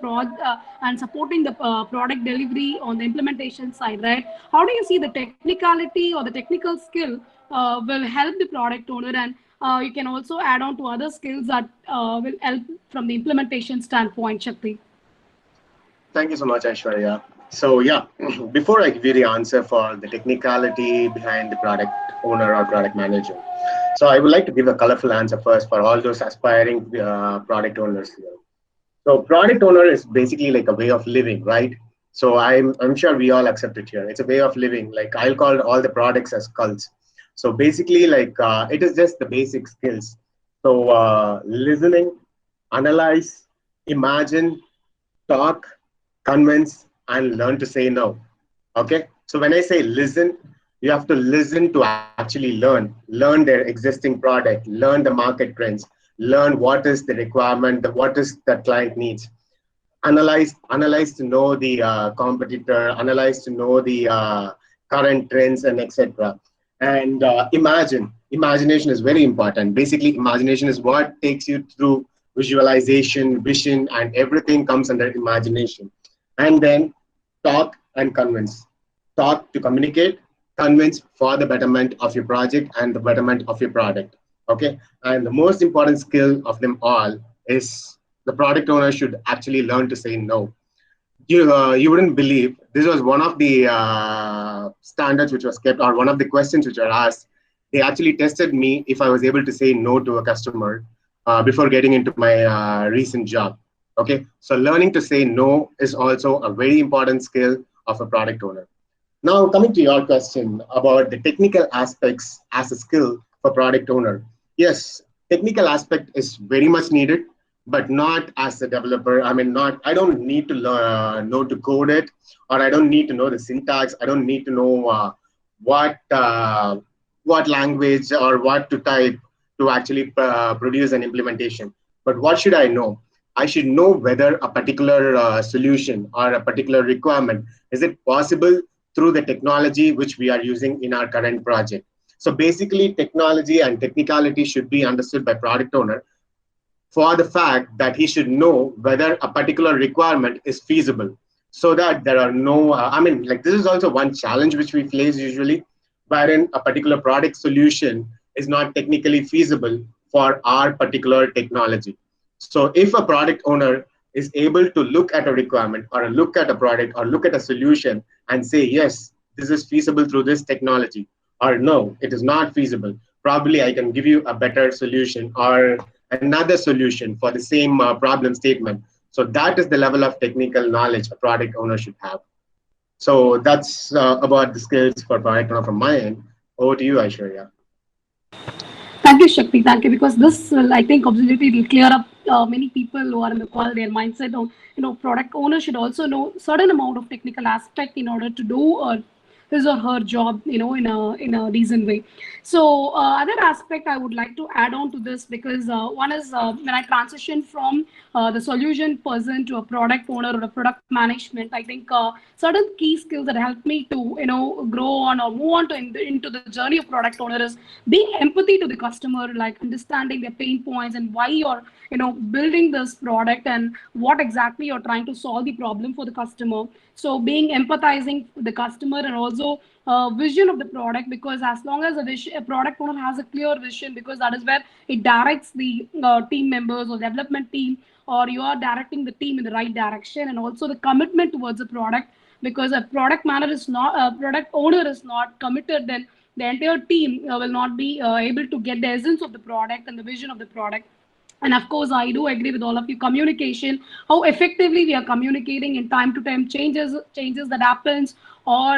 Speaker 2: and supporting the product delivery on the implementation side, right? How do you see the technicality or the technical skill will help the product owner, and you can also add on to other skills that will help from the implementation standpoint, Shakti?
Speaker 5: Thank you so much, Aishwarya. So yeah, before I give you the answer for the technicality behind the product owner or product manager, so I would like to give a colorful answer first for all those aspiring product owners here. So product owner is basically like a way of living, right? So I'm sure we all accept it here. It's a way of living. Like I'll call all the products as cults. So basically, like it is just the basic skills. So listening, analyze, imagine, talk, convince, and learn to say no. Okay. So when I say listen, you have to listen to actually learn their existing product, learn the market trends, learn what is the requirement, what is the client needs. Analyze to know the competitor, analyze to know the current trends and etc. And imagination is very important. Basically, imagination is what takes you through visualization, vision, and everything comes under imagination. And then talk and convince. Talk to communicate, convince for the betterment of your project and the betterment of your product. Okay. And the most important skill of them all is the product owner should actually learn to say no. You wouldn't believe this was one of the standards which was kept, or one of the questions which were asked. They actually tested me if I was able to say no to a customer before getting into my recent job. Okay, so learning to say no is also a very important skill of a product owner. Now, coming to your question about the technical aspects as a skill for product owner. Yes, technical aspect is very much needed, but not as a developer. I mean, not, I don't need to know to code it, or I don't need to know the syntax. I don't need to know what uh, what language or what to type to actually produce an implementation. But what should I know? I should know whether a particular solution or a particular requirement is it possible through the technology which we are using in our current project. So basically, technology and technicality should be understood by product owner for the fact that he should know whether a particular requirement is feasible, so that there are no I mean, like, this is also one challenge which we face usually, wherein a particular product solution is not technically feasible for our particular technology. So if a product owner is able to look at a requirement or look at a product or look at a solution and say, yes, this is feasible through this technology, or no, it is not feasible, probably I can give you a better solution or another solution for the same problem statement. So that is the level of technical knowledge a product owner should have. So that's about the skills for product owner from my end. Over to you, Aishwarya.
Speaker 2: Thank you, Shakti. Thank you, because this will, I think, absolutely will clear up many people who are in the call, their mindset on, product owner should also know certain amount of technical aspect in order to do his or her job, in a decent way. So, other aspect I would like to add on to this, because one is when I transition from the solution person to a product owner or a product management, I think certain key skills that help me to, grow on or move on into the journey of product owner is being empathy to the customer, like understanding their pain points and why you're, building this product and what exactly you're trying to solve the problem for the customer. So being empathizing with the customer, and also vision of the product, because as long as a product owner has a clear vision, because that is where it directs the team members or development team, or you are directing the team in the right direction, and also the commitment towards the product, because a product owner is not committed, then the entire team will not be able to get the essence of the product and the vision of the product. And of course, I do agree with all of you. Communication, how effectively we are communicating in time to time changes that happens, or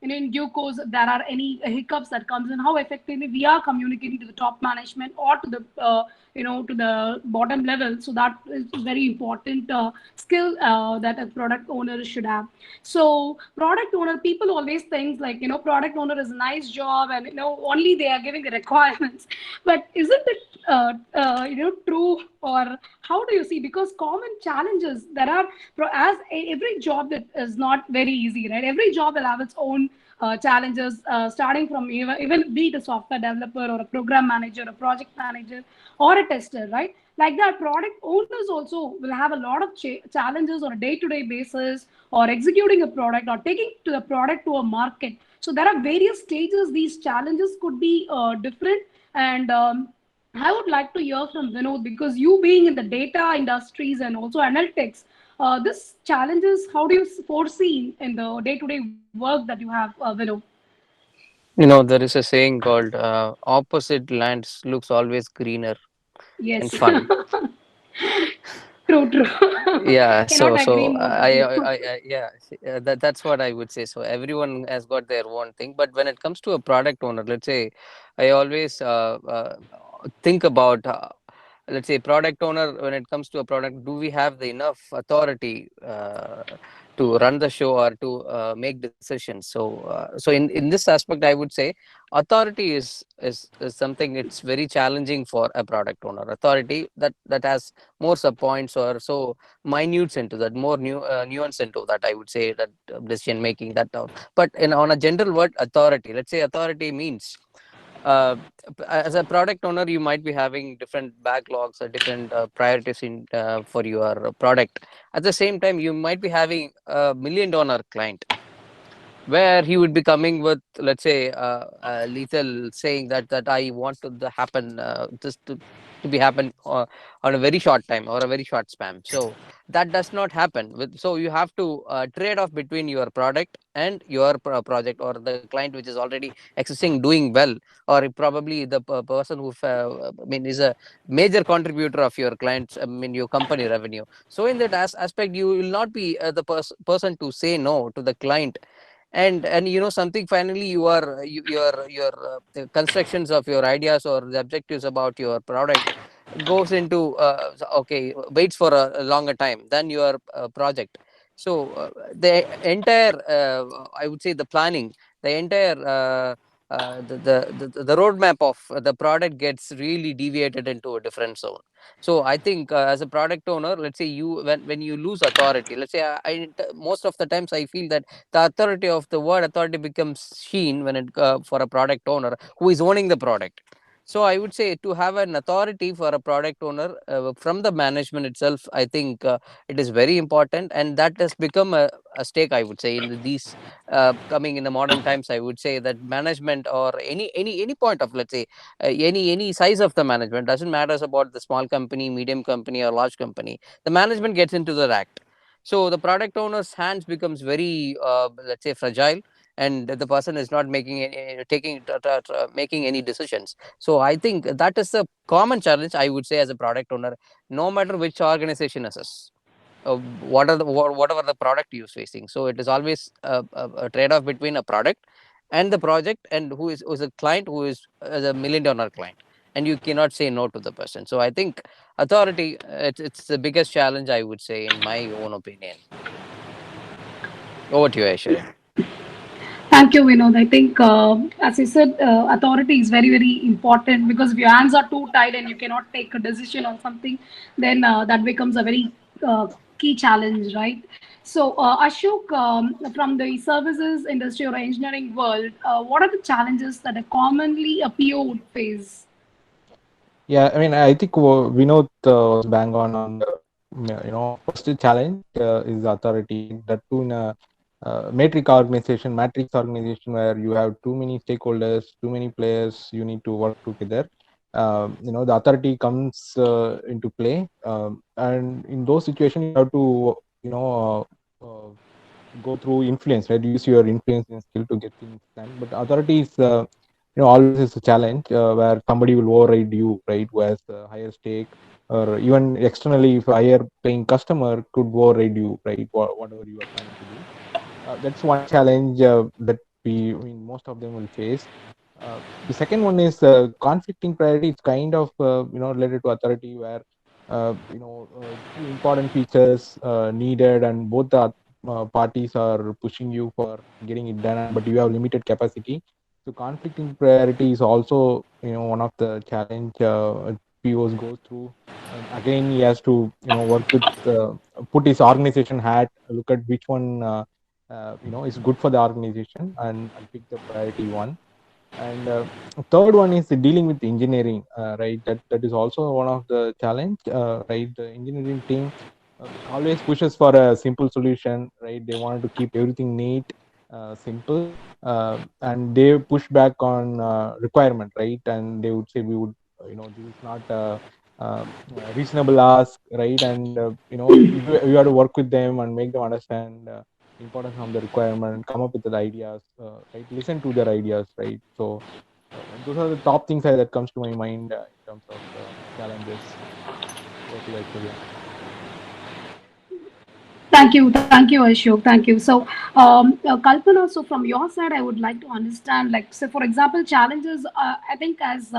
Speaker 2: in due course there are any hiccups that comes in. How effectively we are communicating to the top management or to the to the bottom level. So that is very important skill that a product owner should have. So product owner, people always think like, product owner is a nice job, and only they are giving the requirements. But isn't it true, or how do you see? Because common challenges there are, as every job that is not very easy, right? Every job will have its own challenges, starting from even be it a software developer or a program manager, a project manager, or a tester, right? Like that, product owners also will have a lot of challenges on a day-to-day basis, or executing a product or taking to the product to a market. So there are various stages. These challenges could be different, and I would like to hear from Vinod, because you being in the data industries and also analytics, this challenges, how do you foresee in the day-to-day work that you have, Vinod?
Speaker 6: There is a saying called opposite lands looks always greener in
Speaker 2: Yes.
Speaker 6: fun.
Speaker 2: True, true.
Speaker 6: Yeah,
Speaker 2: Cannot agree
Speaker 6: so
Speaker 2: more with you.
Speaker 6: yeah, that's what I would say. So everyone has got their own thing, but when it comes to a product owner, let's say, I always think about, let's say, product owner. When it comes to a product, do we have the enough authority to run the show or to make decisions? So in this aspect, I would say authority is something, it's very challenging for a product owner. Authority that has more sub points or so minutes into that, more nuance into that, I would say, that decision making, that but on a general word, authority, let's say, authority means, uh, as a product owner, you might be having different backlogs or different priorities for your product. At the same time, you might be having a $1 million client, where he would be coming with, let's say, lethal saying that I want to happen, just to be happen on a very short time or a very short span. So that does not happen with, so you have to trade off between your product and your project, or the client which is already existing, doing well, or probably the person who I mean, is a major contributor of your clients, I mean, your company revenue. So in that aspect, you will not be the person to say no to the client. And something, finally, your the constructions of your ideas or the objectives about your product goes into, okay, waits for a longer time than your project. So the entire, I would say, the planning, the entire, the roadmap of the product gets really deviated into a different zone. So I think, as a product owner, let's say, when you lose authority, let's say, most of the times I feel that the authority of the word authority becomes seen when it, for a product owner who is owning the product. So I would say, to have an authority for a product owner from the management itself, I think it is very important, and that has become a stake, I would say, in these coming in the modern times. I would say that management, or any point of, let's say, any size of the management, doesn't matter about the small company, medium company, or large company, the management gets into the act. So the product owner's hands becomes very, let's say, fragile, and the person is not making making any decisions. So I think that is a common challenge, I would say, as a product owner, no matter which organization is this, whatever the product you're facing. So it is always a trade-off between a product and the project, and who is a client, who is a $1 million client, and you cannot say no to the person. So I think authority, it's the biggest challenge, I would say, in my own opinion. Over to you, Aishwarya.
Speaker 2: Thank you, Vinod. I think, as you said, authority is very, very important, because if your hands are too tight and you cannot take a decision on something, then that becomes a very key challenge, right? So, Ashok, from the services industry or engineering world, what are the challenges that a commonly a PO would face?
Speaker 7: Yeah, I mean, I think Vinod was bang on the, first challenge is authority. That too in a matrix organization where you have too many stakeholders, too many players, you need to work together. The authority comes into play, and in those situations you have to, you know, go through influence, right? Use your influence and skill to get things done. But authority is, always is a challenge where somebody will override you, right? Who has a higher stake, or even externally, if a higher paying customer could override you, right? Whatever you are trying to do. That's one challenge that I mean, most of them will face. The second one is conflicting priority. It's kind of related to authority, where two important features needed, and both the parties are pushing you for getting it done, but you have limited capacity. So conflicting priority is also one of the challenge POs goes through. Again, he has to work with put his organization hat, look at which one is good for the organization, and pick the priority one. And third one is dealing with engineering, right? That is also one of the challenge, right? The engineering team always pushes for a simple solution, right? They wanted to keep everything neat, simple, and they push back on requirement, right? And they would say, we would, this is not a reasonable ask, right? And you have to work with them and make them understand importance of the requirement, come up with the ideas, right? Listen to their ideas, right? So those are the top things that comes to my mind in terms of challenges. Over to you, Aishwarya.
Speaker 2: Thank you, Ashok. Thank you. So, Kalpana, so from your side, I would like to understand, like, so for example, challenges. I think as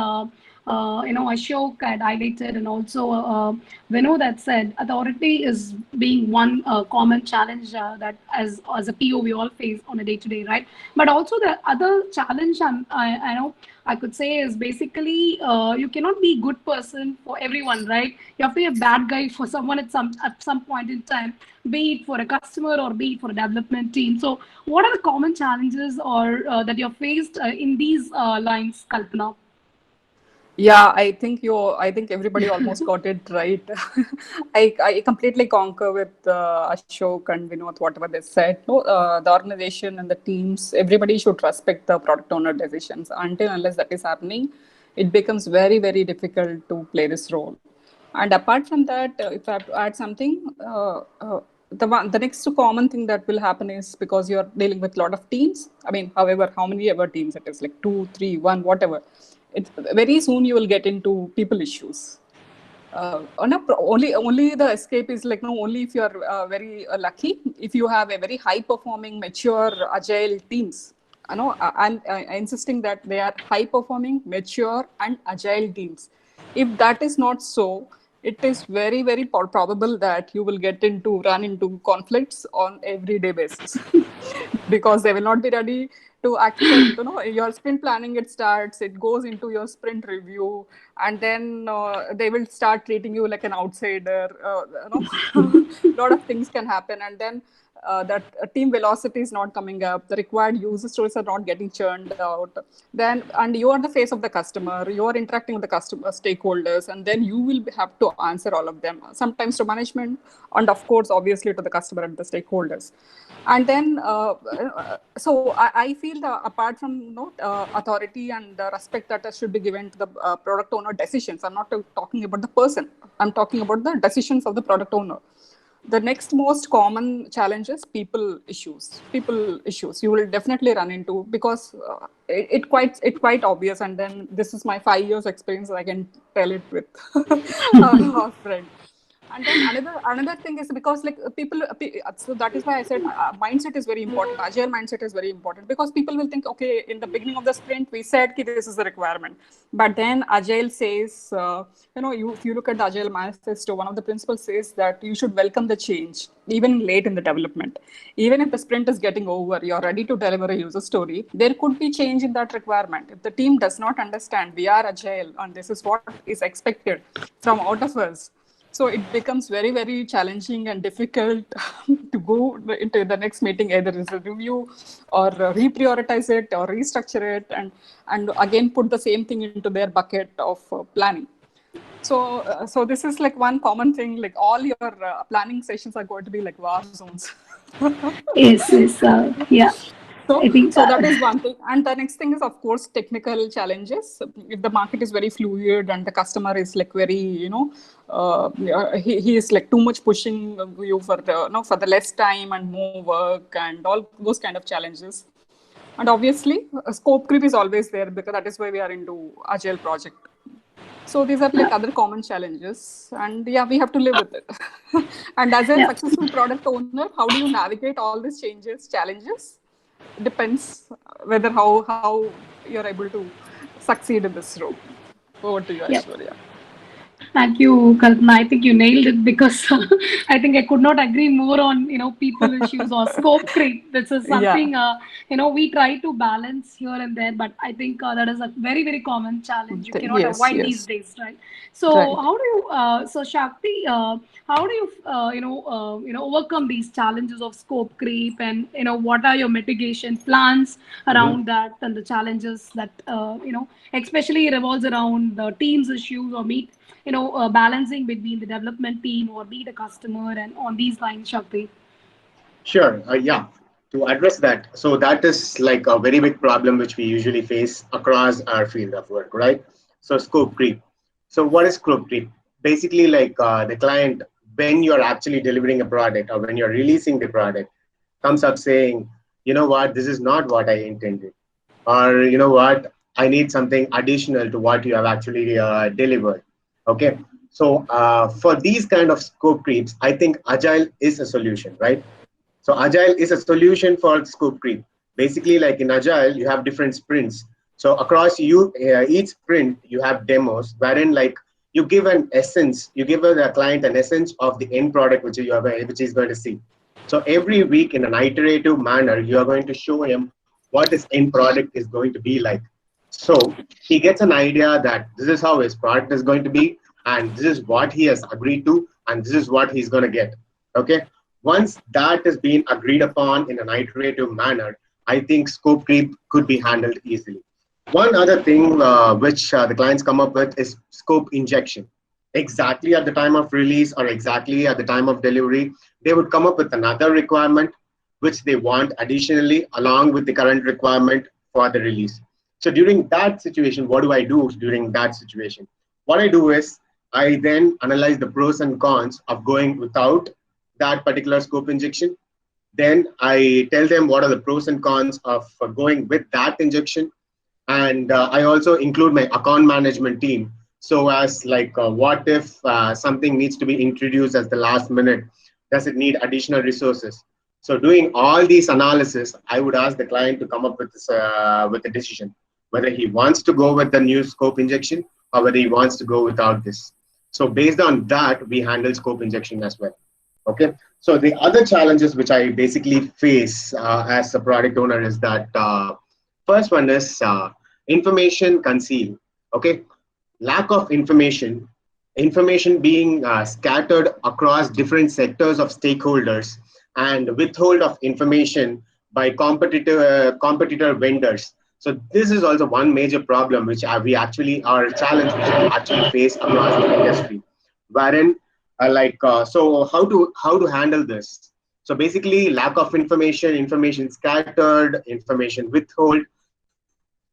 Speaker 2: Ashok had highlighted, and also Vinod had said, authority is being one common challenge that as a PO we all face on a day to day, right? But also the other challenge I know I could say is basically you cannot be a good person for everyone, right? You have to be a bad guy for someone at some point in time, be it for a customer or be it for a development team. So, what are the common challenges or that you're faced in these lines, Kalpana?
Speaker 4: Yeah, I think everybody almost got it right. I completely concur with Ashok and Vinod, whatever they said. No, the organization and the teams, everybody should respect the product owner decisions. Until unless that is happening, it becomes very, very difficult to play this role. And apart from that, if I have to add something, the next common thing that will happen is because you're dealing with a lot of teams. I mean, however, how many ever teams it is, like two, three, one, whatever. It's very soon you will get into people issues. Only the escape is like, no, only if you're very lucky, if you have a very high performing, mature, agile teams. I'm insisting that they are high performing, mature, and agile teams. If that is not so, it is very, very probable that you will run into conflicts on everyday basis because they will not be ready to accept, your sprint planning. It starts, it goes into your sprint review, and then they will start treating you like an outsider. Lot of things can happen, and then that team velocity is not coming up, the required user stories are not getting churned out. Then, and you are the face of the customer, you are interacting with the customer stakeholders, and then you will have to answer all of them, sometimes to management, and of course, obviously, to the customer and the stakeholders. And then, so I feel that apart from authority and the respect that should be given to the product owner decisions, I'm not talking about the person, I'm talking about the decisions of the product owner. The next most common challenge is people issues. People issues you will definitely run into because it quite obvious. And then this is my 5 years experience. I can tell it with a friend. And then another thing is because like so that is why I said mindset is very important. Agile mindset is very important because people will think, okay, in the beginning of the sprint we said this is the requirement, but then Agile says, if you look at the Agile manifesto, one of the principles says that you should welcome the change even late in the development. Even if the sprint is getting over, you're ready to deliver a user story, there could be change in that requirement. If the team does not understand we are agile and this is what is expected from out of us, so it becomes very, very challenging and difficult to go into the next meeting, either as a review or reprioritize it or restructure it, and again put the same thing into their bucket of planning. So this is like one common thing. Like all your planning sessions are going to be like war zones.
Speaker 2: Yes, yeah.
Speaker 4: So,
Speaker 2: I think
Speaker 4: so that is one thing. And the next thing is, of course, technical challenges. If the market is very fluid and the customer is like very, he is like too much pushing you for the less time and more work and all those kind of challenges. And obviously, scope creep is always there because that is why we are into Agile project. So these are like other common challenges, and yeah, we have to live with it. And as a successful product owner, how do you navigate all these challenges? Depends whether how you're able to succeed in this role. Over to you, Aishwarya.
Speaker 2: Thank you, Kalpana. I think you nailed it because I think I could not agree more on people issues or scope creep. This is something we try to balance here and there, but I think that is a very, very common challenge you cannot avoid these days, right? So how do you so Shakti, how do you overcome these challenges of scope creep, and what are your mitigation plans around that, and the challenges that especially revolves around the team's issues or balancing between the development team or be the customer, and on these lines, Shakti?
Speaker 5: Sure. Yeah. To address that, so that is like a very big problem which we usually face across our field of work, right? So scope creep. So what is scope creep? Basically, like the client, when you're actually delivering a product or when you're releasing the product, comes up saying, you know what, this is not what I intended, or you know what, I need something additional to what you have actually delivered. Okay. So for these kind of scope creeps, I think Agile is a solution, right? So Agile is a solution for scope creep. Basically, like in Agile, you have different sprints. So across each sprint, you have demos wherein like you give an essence, you give the client an essence of the end product which which is going to see. So every week in an iterative manner, you are going to show him what his end product is going to be like. So he gets an idea that this is how his product is going to be, and this is what he has agreed to, and this is what he's going to get. Okay. Once that is being agreed upon in an iterative manner, I think scope creep could be handled easily. One other thing which the clients come up with is scope injection. Exactly at the time of release or exactly at the time of delivery, they would come up with another requirement which they want additionally along with the current requirement for the release. So during that situation, what do I do during that situation? What I do is I then analyze the pros and cons of going without that particular scope injection. Then I tell them what are the pros and cons of going with that injection. And I also include my account management team. So as like, what if something needs to be introduced as the last minute? Does it need additional resources? So doing all these analysis, I would ask the client to come up with this, with a decision, whether he wants to go with the new scope injection or whether he wants to go without this. So based on that, we handle scope injection as well. Okay. So the other challenges which I basically face as a product owner is that first one is information conceal. Okay. Lack of information being scattered across different sectors of stakeholders and withhold of information by competitor vendors. So this is also one major problem which we actually, our challenge which we actually face across the industry, wherein so how to handle this? So basically lack of information scattered, information withhold.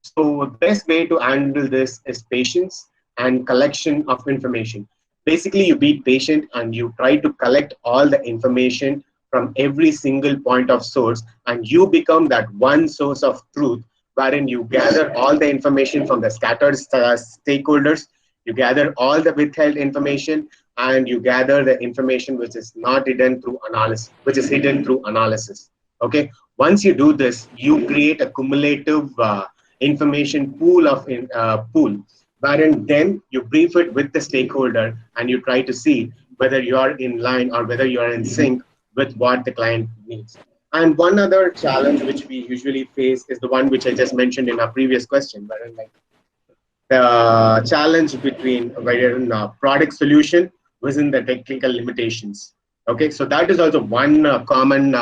Speaker 5: So the best way to handle this is patience and collection of information. Basically, you be patient and you try to collect all the information from every single point of source, and you become that one source of truth wherein you gather all the information from the scattered stakeholders, you gather all the withheld information, and you gather the information which is not hidden through analysis, which is hidden through analysis. Okay. Once you do this, you create a cumulative information pool, wherein then you brief it with the stakeholder and you try to see whether you are in line or whether you are in sync with what the client needs. And one other challenge which we usually face is the one which I just mentioned in our previous question, wherein like the challenge between wherein product solution within the technical limitations. Okay, so that is also one common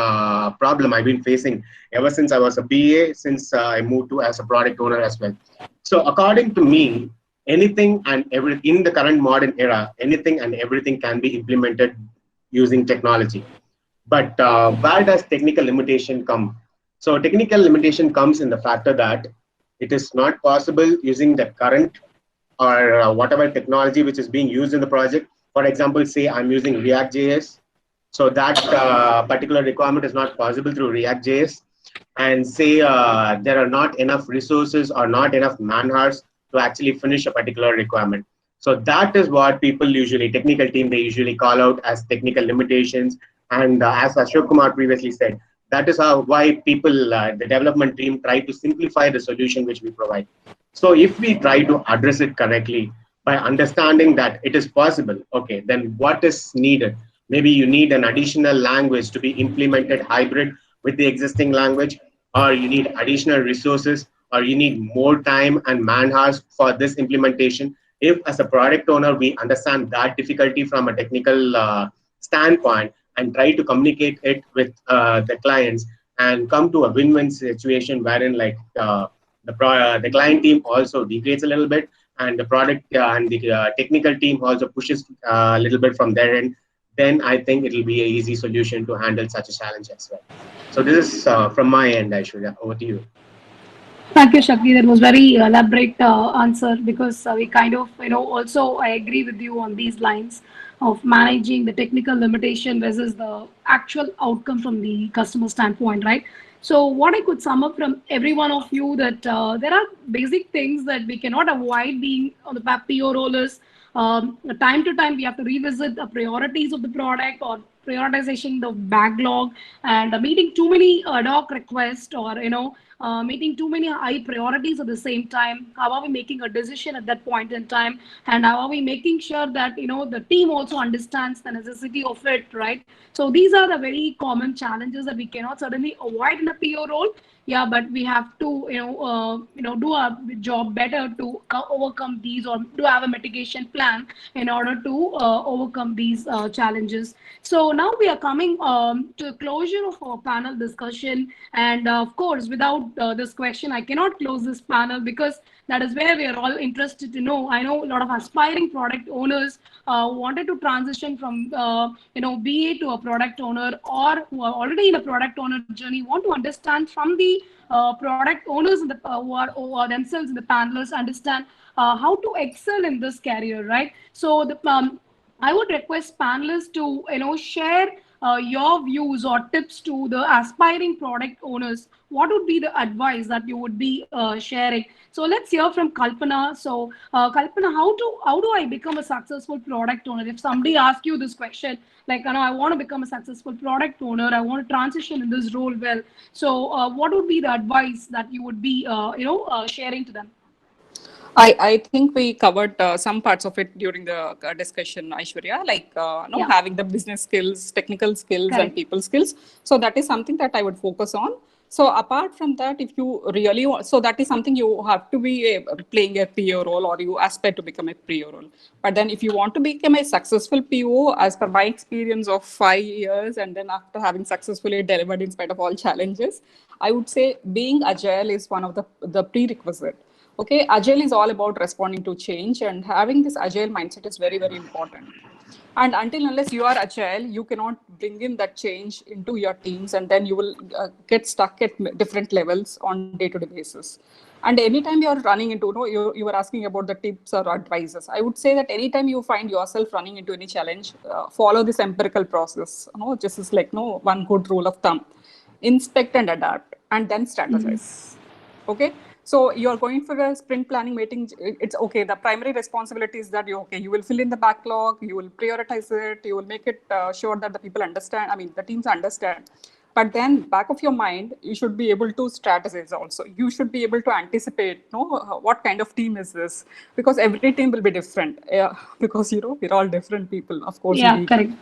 Speaker 5: problem I've been facing ever since I was a BA, since I moved to as a product owner as well. So according to me, anything and everything in the current modern era, anything and everything can be implemented using technology. But where does technical limitation come? So technical limitation comes in the factor that it is not possible using the current or whatever technology which is being used in the project. For example, say I'm using React.js. So that particular requirement is not possible through React.js. And say there are not enough resources or not enough man hours to actually finish a particular requirement. So that is what people usually, technical team, they usually call out as technical limitations. And as Ashok Kumar previously said, that is why people, the development team, try to simplify the solution which we provide. So if we try to address it correctly by understanding that it is possible, okay, then what is needed? Maybe you need an additional language to be implemented hybrid with the existing language, or you need additional resources, or you need more time and man hours for this implementation. If as a product owner, we understand that difficulty from a technical standpoint and try to communicate it with the clients and come to a win-win situation wherein like the client team also degrades a little bit and the product and the technical team also pushes a little bit from their end, then I think it will be an easy solution to handle such a challenge as well. So this is from my end, Aishwarya. Over to you.
Speaker 2: Thank you, Shakti. That was very elaborate answer because we kind of, also I agree with you on these lines of managing the technical limitation versus the actual outcome from the customer standpoint, right? So what I could sum up from every one of you that there are basic things that we cannot avoid being on the PO role is time to time we have to revisit the priorities of the product, or prioritization the backlog, and meeting too many ad hoc requests, or meeting too many high priorities at the same time. How are we making a decision at that point in time, and how are we making sure that the team also understands the necessity of it, right? So these are the very common challenges that we cannot certainly avoid in a PO role. Yeah, but we have to do our job better to overcome these, or to have a mitigation plan in order to overcome these challenges. So now we are coming to the closure of our panel discussion, and of course, without this question, I cannot close this panel, because that is where we are all interested to know. I know a lot of aspiring product owners wanted to transition from BA to a product owner, or who are already in a product owner journey, want to understand from the product owners in the, who are themselves in the panelists, understand how to excel in this career, right? So I would request panelists to share your views or tips to the aspiring product owners. What would be the advice that you would be sharing? So let's hear from Kalpana. So Kalpana, how do I become a successful product owner? If somebody asks you this question, like, I want to become a successful product owner, I want to transition in this role well. So what would be the advice that you would be sharing to them?
Speaker 4: I think we covered some parts of it during the discussion, Aishwarya, like
Speaker 2: Yeah.
Speaker 4: having the business skills, technical skills,
Speaker 2: Correct.
Speaker 4: and people skills. So that is something that I would focus on. So apart from that, if you really want, so that is something you have to be playing a PO role, or you aspire to become a PO role. But then if you want to become a successful PO, as per my experience of 5 years, and then after having successfully delivered in spite of all challenges, I would say being agile is one of the prerequisite. Okay, agile is all about responding to change, and having this agile mindset is very, very important. And until unless you are agile, you cannot bring in that change into your teams, and then you will get stuck at different levels on day-to-day basis. And anytime you are running into, you were asking about the tips or advices. I would say that anytime you find yourself running into any challenge, follow this empirical process. Just is like one good rule of thumb: inspect and adapt, and then strategize. Okay, so you're going for a sprint planning meeting. It's okay. The primary responsibility is that you will fill in the backlog, you will prioritize it, you will make it sure that the people understand. I mean, the teams understand. But then, back of your mind, you should be able to strategize also. You should be able to anticipate, what kind of team is this? Because every team will be different. Because we're all different people, of course.
Speaker 2: Yeah, correct.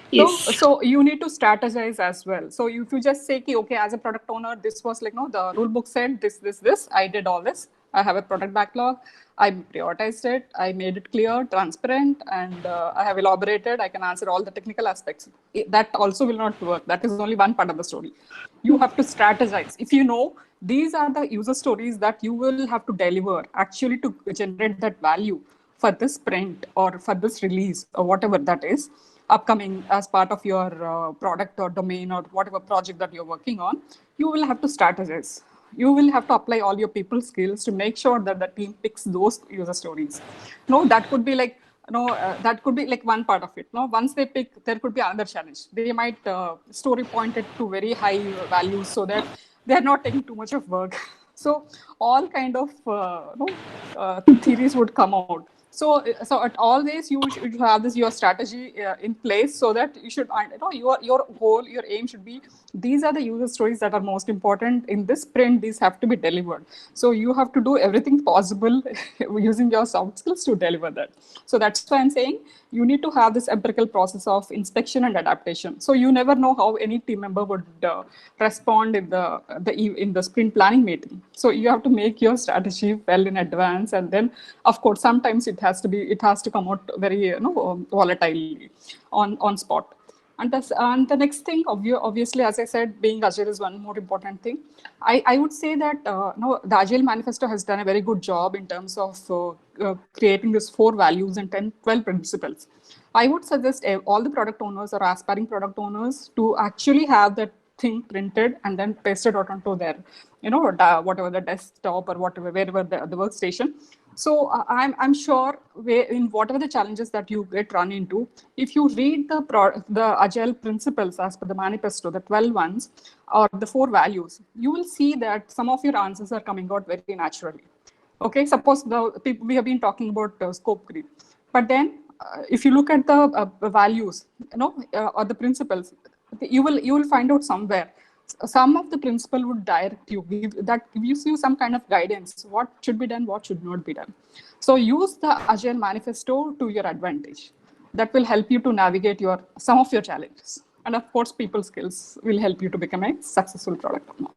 Speaker 2: Yes.
Speaker 4: So you need to strategize as well. So if you just say, okay, as a product owner, this was like, the rule book said this, I did all this. I have a product backlog. I prioritized it. I made it clear, transparent, and I have elaborated. I can answer all the technical aspects. That also will not work. That is only one part of the story. You have to strategize. If you know these are the user stories that you will have to deliver actually to generate that value for this sprint or for this release or whatever that is upcoming as part of your product or domain or whatever project that you're working on, you will have to strategize. You will have to apply all your people skills to make sure that the team picks those user stories. That could be like, that could be like one part of it. Once they pick, there could be another challenge. They might story point it to very high values so that they're not taking too much of work. So all kind of theories would come out. So at always you should have this your strategy in place, so that you should your goal, your aim should be, these are the user stories that are most important in this sprint. These have to be delivered. So you have to do everything possible using your soft skills to deliver that. So that's why I'm saying you need to have this empirical process of inspection and adaptation. So you never know how any team member would respond in the sprint planning meeting. So you have to make your strategy well in advance, and then of course sometimes it has to come out very volatile on spot. And the next thing, obviously, as I said, being agile is one more important thing. I would say that the Agile Manifesto has done a very good job in terms of creating these 4 values and 12 principles. I would suggest all the product owners or aspiring product owners to actually have that thing printed and then pasted out onto their, whatever the desktop or whatever, wherever the workstation. So I'm sure in whatever the challenges that you get run into, if you read the agile principles as per the manifesto, the 12 ones or the 4 values, you will see that some of your answers are coming out very naturally. Okay, suppose we have been talking about scope creep. But then, if you look at the values, or the principles, you will find out somewhere some of the principle would direct you, that gives you some kind of guidance, what should be done, what should not be done. So use the Agile manifesto to your advantage. That will help you to navigate some of your challenges. And of course, people skills will help you to become a successful product owner.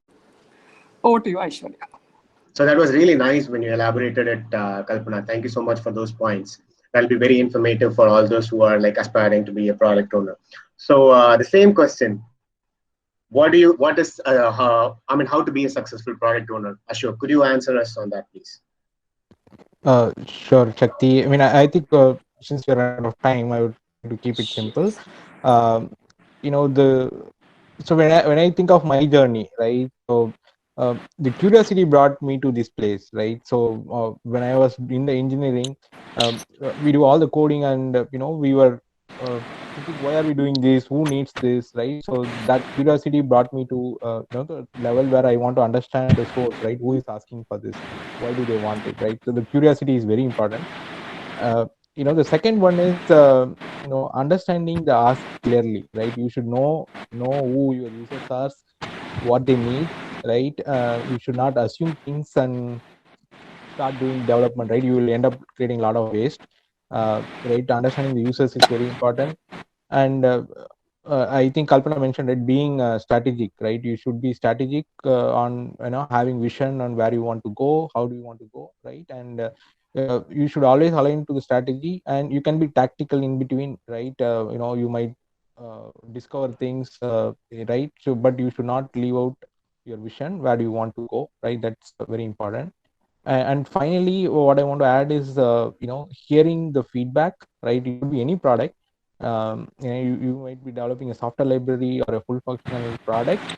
Speaker 4: Over to you, Aishwarya.
Speaker 5: So that was really nice when you elaborated it, Kalpana. Thank you so much for those points. That'll be very informative for all those who are like aspiring to be a product owner. So the same question: how to be a successful product owner? Ashok, could you answer us on that, please?
Speaker 7: Sure, Shakti. I mean, I think since we're out of time, I would try to keep it simple. So when I think of my journey, right? So the curiosity brought me to this place, right? So when I was in the engineering, we do all the coding, and we were thinking, why are we doing this? Who needs this, right? So that curiosity brought me to the level where I want to understand the source, right? Who is asking for this? Why do they want it, right? So the curiosity is very important. The second one is understanding the ask clearly, right? You should know who your users are, what they need, right? You should not assume things and start doing development, right? You will end up creating a lot of waste. Right? Understanding the users is very important. And I think Kalpana mentioned it, being strategic, right? You should be strategic on having vision on where you want to go, how do you want to go, right? And you should always align to the strategy, and you can be tactical in between, right? You might discover things, right? So, but you should not leave out your vision, where do you want to go, right? That's very important. And finally, what I want to add is hearing the feedback, right? It could be any product. You might be developing a software library or a full functional product.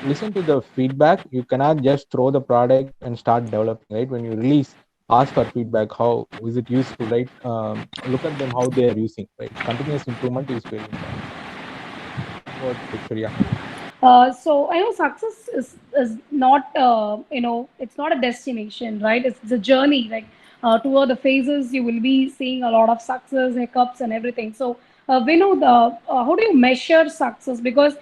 Speaker 7: Listen to the feedback. You cannot just throw the product and start developing, right? When you release, ask for feedback. How is it useful, right? Look at them, how they are using, right? Continuous improvement is very important.
Speaker 2: So I know success is not it's not a destination, right? It's a journey. Like toward the phases, you will be seeing a lot of success, hiccups, and everything. So we know how do you measure success? Because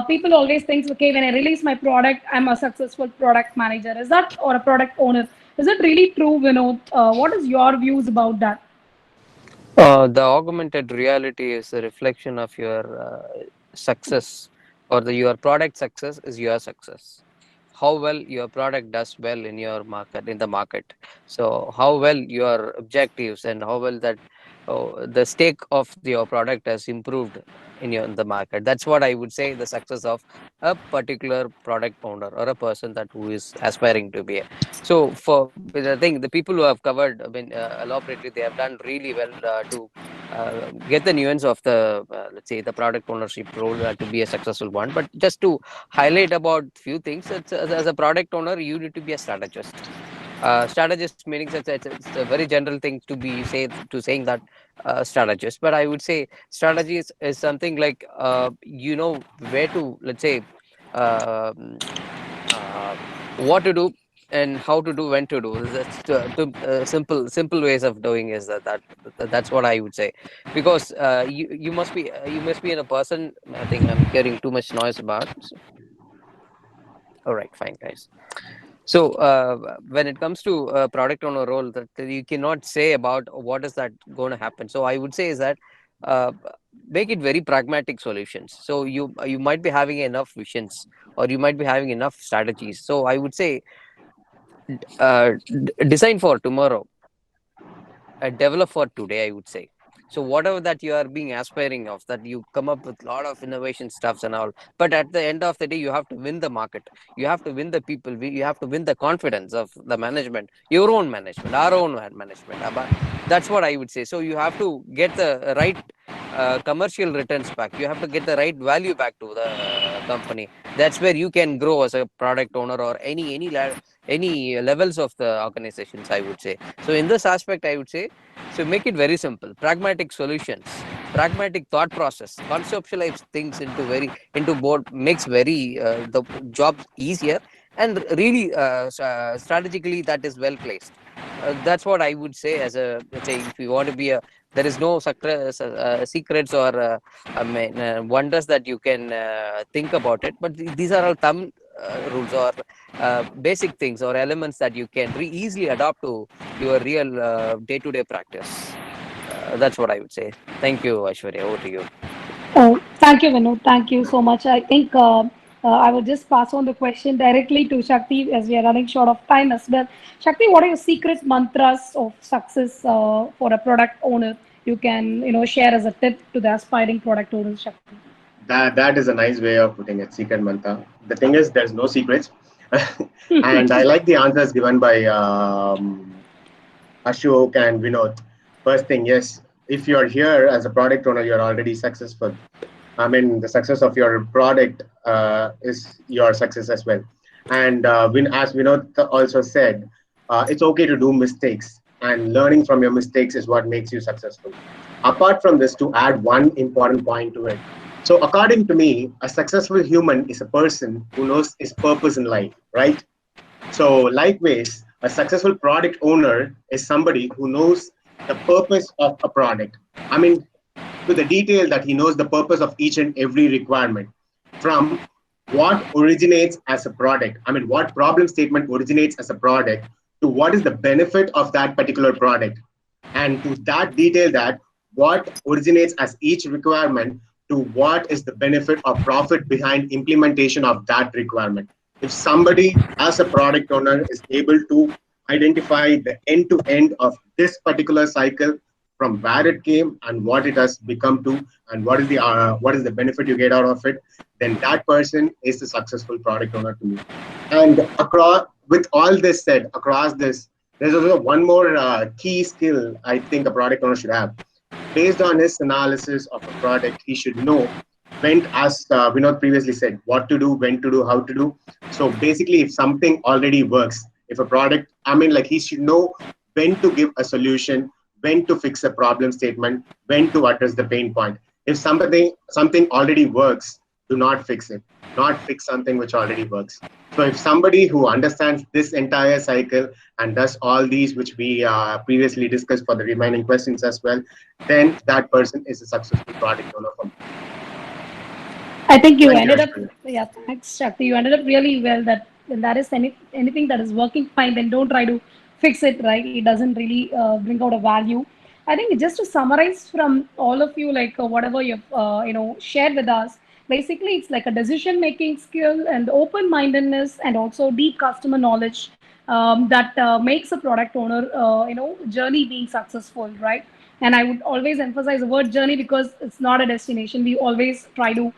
Speaker 2: people always think, okay, when I release my product, I'm a successful product manager. Is that, or a product owner? Is it really true, Vinod? What is your views about that?
Speaker 6: The augmented reality is a reflection of your success, or your product success is your success. How well your product does well in your market, in the market. So how well your objectives and how well that the stake of your product has improved in the market. That's what I would say the success of a particular product owner or a person that who is aspiring to be. So for I think the people who have covered, I mean, elaborately, they have done really well to get the nuance of the let's say the product ownership role to be a successful one. But just to highlight about few things, as a product owner, you need to be a strategist. Strategist meaning it's a very general thing to be saying that strategist. But I would say strategy is something like where to, let's say, uh, what to do and how to do, when to do. That's simple ways of doing is that's what I would say. Because you must be in a person. I think I'm hearing too much noise about. All right, fine, guys. So when it comes to product owner role, that you cannot say about what is that going to happen. So I would say is that uh, make it very pragmatic solutions. So you might be having enough visions, or you might be having enough strategies. So I would say design for tomorrow, develop for today, I would say. So whatever that you are being aspiring of, that you come up with a lot of innovation stuffs and all, but at the end of the day, you have to win the market, you have to win the people, you have to win the confidence of the management, your own management, our own management. But that's what I would say. So you have to get the right commercial returns back, you have to get the right value back to the company. That's where you can grow as a product owner, or any levels of the organizations, I would say. So in this aspect, I would say, so make it very simple, pragmatic solutions, pragmatic thought process, conceptualize things into board, makes very the job easier, and really strategically that is well placed. That's what I would say. As a, let's say, if you want to be a, there is no secrets or wonders that you can think about it. But these are all thumb rules or basic things or elements that you can easily adopt to your real day-to-day practice. That's what I would say. Thank you, Aishwarya. Over to you.
Speaker 2: Oh, thank you, Vinod. Thank you so much. I think I will just pass on the question directly to Shakti as we are running short of time as well. Shakti, what are your secret mantras of success for a product owner? You can, share as a tip to the aspiring product owners, Shakti.
Speaker 5: That is a nice way of putting it, secret mantha. The thing is, there's no secrets, and I like the answers given by Ashok and Vinod. First thing, yes, if you're here as a product owner, you're already successful. I mean, the success of your product is your success as well. And as Vinod also said, it's okay to do mistakes, and learning from your mistakes is what makes you successful. Apart from this, to add one important point to it. So, according to me, a successful human is a person who knows his purpose in life, right? So, likewise, a successful product owner is somebody who knows the purpose of a product. I mean, to the detail that he knows the purpose of each and every requirement, from what originates as a product. I mean, what problem statement originates as a product, to what is the benefit of that particular product, and to that detail, that what originates as each requirement, to what is the benefit or profit behind implementation of that requirement. If somebody as a product owner is able to identify the end to end of this particular cycle, from where it came and what it has become to, and what is the benefit you get out of it, then that person is a successful product owner to me. And across, with all this said, across this, there's also one more key skill I think a product owner should have. Based on his analysis of a product, he should know when, as Vinod previously said, what to do, when to do, how to do. So basically, if something already works, if a product, I mean, like, he should know when to give a solution, when to fix a problem statement, when to address the pain point. If something already works, do not fix it. Not fix something which already works. So if somebody who understands this entire cycle and does all these which we previously discussed for the remaining questions as well, then that person is a successful product owner for me.
Speaker 2: I think you
Speaker 5: Thank you,
Speaker 2: ended up,
Speaker 5: Ashwin.
Speaker 2: yeah, thanks, Shakti. You ended up really well that when that is anything that is working fine, then don't try to fix it, right? It doesn't really bring out a value. I think just to summarize from all of you, like whatever you've, shared with us, basically it's like a decision making skill and open mindedness and also deep customer knowledge that makes a product owner, journey being successful, right? And I would always emphasize the word journey because it's not a destination. We always try to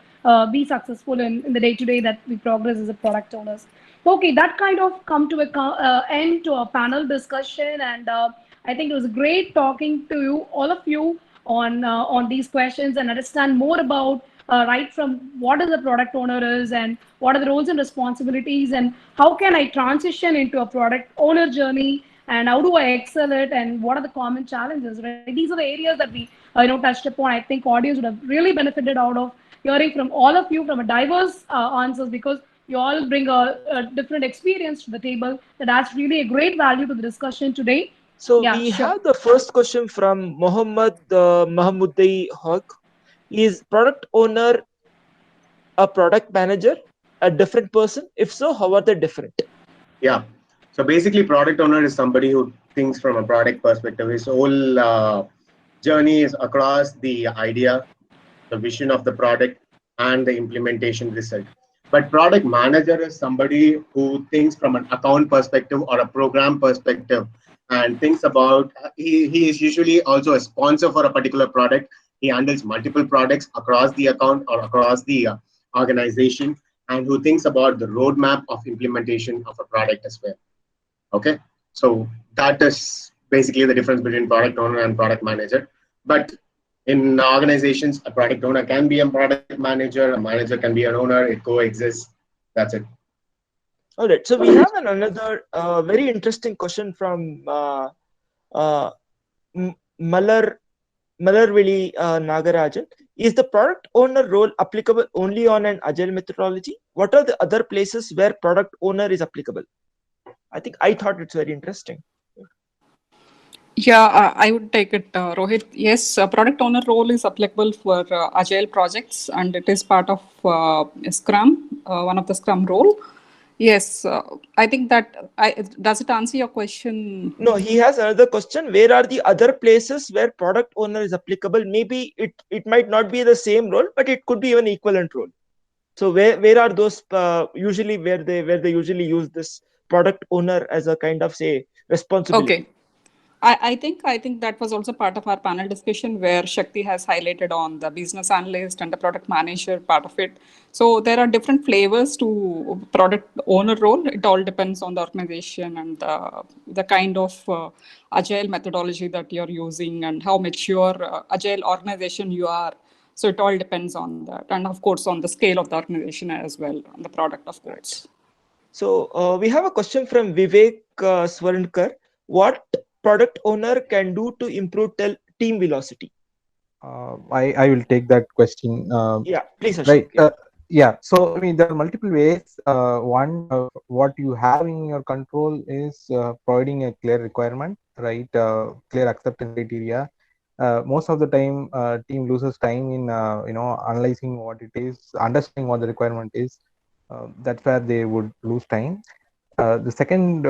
Speaker 2: be successful in the day to day that we progress as a product owners. Okay, that kind of come to a end to a panel discussion, and I think it was great talking to you, all of you, on these questions and understand more about right from what is a product owner is and what are the roles and responsibilities and how can I transition into a product owner journey and how do I excel it and what are the common challenges, right? These are the areas that we touched upon. I think audience would have really benefited out of hearing from all of you from a diverse answers because you all bring a different experience to the table that adds really a great value to the discussion today.
Speaker 1: So
Speaker 2: Yeah,
Speaker 1: we
Speaker 2: sure.
Speaker 1: have the first question from Mohammad Mahmoudi Haq. Is product owner a product manager, a different person? If so, how are they different?
Speaker 5: Yeah. So basically, product owner is somebody who thinks from a product perspective. His whole journey is across the idea, the vision of the product, and the implementation result. But product manager is somebody who thinks from an account perspective or a program perspective and thinks about, he is usually also a sponsor for a particular product. He handles multiple products across the account or across the organization, and who thinks about the roadmap of implementation of a product as well. Okay, so that is basically the difference between product owner and product manager. But in organizations, a product owner can be a product manager, a manager can be an owner, it coexists. That's it.
Speaker 1: All right. So we have another very interesting question from Malarvili Nagarajan. Is the product owner role applicable only on an agile methodology? What are the other places where product owner is applicable? I thought it's very interesting.
Speaker 4: Yeah, I would take it, Rohit. Yes, product owner role is applicable for agile projects, and it is part of Scrum, one of the Scrum role. Yes, I think that does it answer your question?
Speaker 1: No, he has another question. Where are the other places where product owner is applicable? Maybe it might not be the same role, but it could be an equivalent role. So where are those usually where they usually use this product owner as a kind of say responsibility?
Speaker 4: Okay. I think that was also part of our panel discussion where Shakti has highlighted on the business analyst and the product manager part of it. So there are different flavors to product owner role. It all depends on the organization and the kind of agile methodology that you're using and how mature agile organization you are. So it all depends on that, and of course on the scale of the organization as well, on the product, of course.
Speaker 1: So we have a question from Vivek Swarnkar. What product owner can do to improve team velocity?
Speaker 7: I will take that question.
Speaker 1: Yeah, please, Ashok.
Speaker 7: Right. Yeah. So I mean, there are multiple ways. One, what you have in your control is providing a clear requirement, right? Clear acceptance criteria. Most of the time, team loses time in analyzing what it is, understanding what the requirement is. That's where they would lose time. The second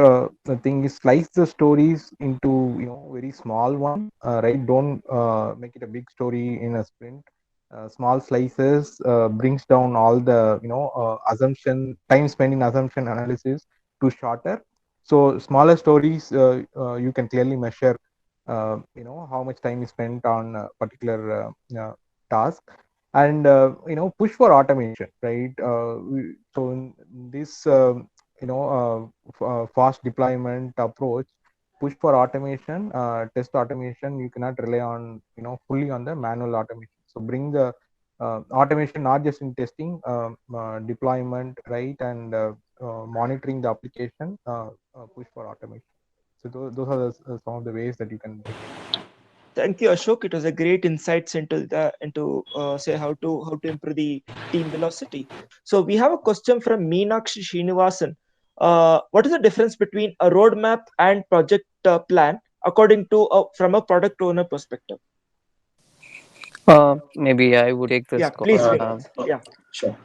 Speaker 7: thing is slice the stories into very small one, right? Don't make it a big story in a sprint. Small slices brings down all the assumption time spent in assumption analysis to shorter. So smaller stories, you can clearly measure how much time is spent on a particular task, and push for automation, right? So in this fast deployment approach, push for automation, test automation. You cannot rely on fully on the manual automation. So bring the automation not just in testing, deployment, right, and monitoring the application. Push for automation. So those are some of the ways that you can bring it.
Speaker 1: Thank you, Ashok. It was a great insights into say how to improve the team velocity. So we have a question from Meenakshi Srinivasan. What is the difference between a roadmap and project plan according to from a product owner perspective?
Speaker 6: Maybe I would take this
Speaker 1: Yeah,
Speaker 6: call.
Speaker 1: please, Vinod. Yeah.
Speaker 5: Sure.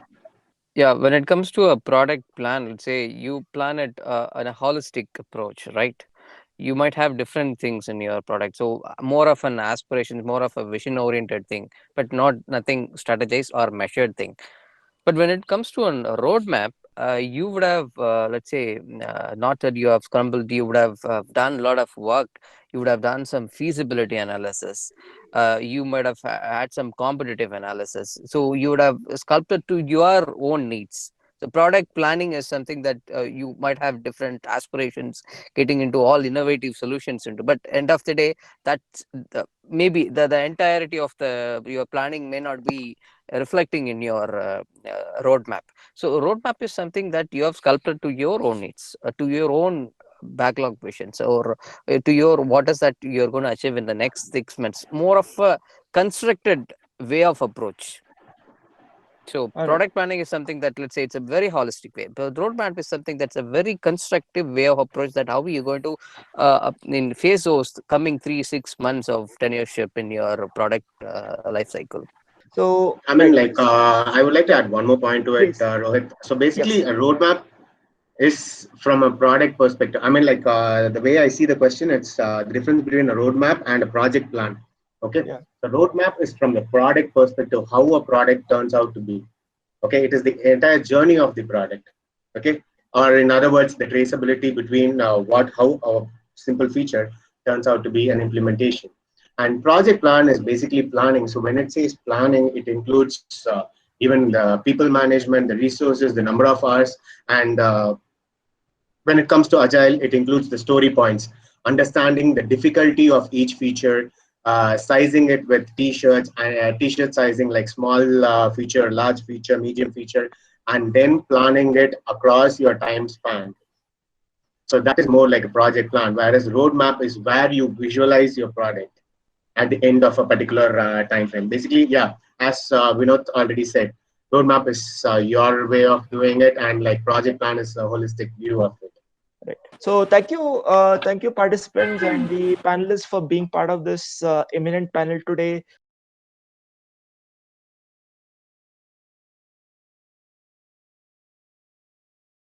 Speaker 6: Yeah, when it comes to a product plan, let's say you plan it in a holistic approach, right? You might have different things in your product. So more of an aspiration, more of a vision oriented thing, but not nothing strategized or measured thing. But when it comes to a roadmap, you would have, let's say, not that you have scrambled, you would have done a lot of work. You would have done some feasibility analysis. You might have had some competitive analysis. So you would have sculpted to your own needs. So product planning is something that you might have different aspirations, getting into all innovative solutions into. But end of the day, that's maybe the entirety of your planning may not be reflecting in your roadmap. So roadmap is something that you have sculpted to your own needs, to your own backlog visions, or to your what is that you're going to achieve in the next 6 months. More of a constructed way of approach. So product planning is something that, let's say, it's a very holistic way. The roadmap is something that's a very constructive way of approach, that how are you going to in face those coming 3-6 months of tenureship in your product life cycle.
Speaker 1: So
Speaker 5: I mean, like, I would like to add one more point to it,
Speaker 1: please.
Speaker 5: Rohit. So basically,
Speaker 1: Yes.
Speaker 5: a roadmap is from a product perspective. I mean, like, the way I see the question, it's the difference between a roadmap and a project plan. Okay.
Speaker 1: Yeah.
Speaker 5: The roadmap is from the product perspective, how a product turns out to be. Okay. It is the entire journey of the product. Okay. Or in other words, the traceability between how a simple feature turns out to be an implementation. And project plan is basically planning. So when it says planning, it includes even the people management, the resources, the number of hours, and when it comes to agile, it includes the story points, understanding the difficulty of each feature, sizing it with t-shirts, and t-shirt sizing, like small feature, large feature, medium feature, and then planning it across your time span. So that is more like a project plan, whereas roadmap is where you visualize your product at the end of a particular time frame. Basically, yeah, as Vinod already said, roadmap is your way of doing it, and like project plan is a holistic view of it.
Speaker 1: Right. So thank you participants and the panelists for being part of this eminent panel today.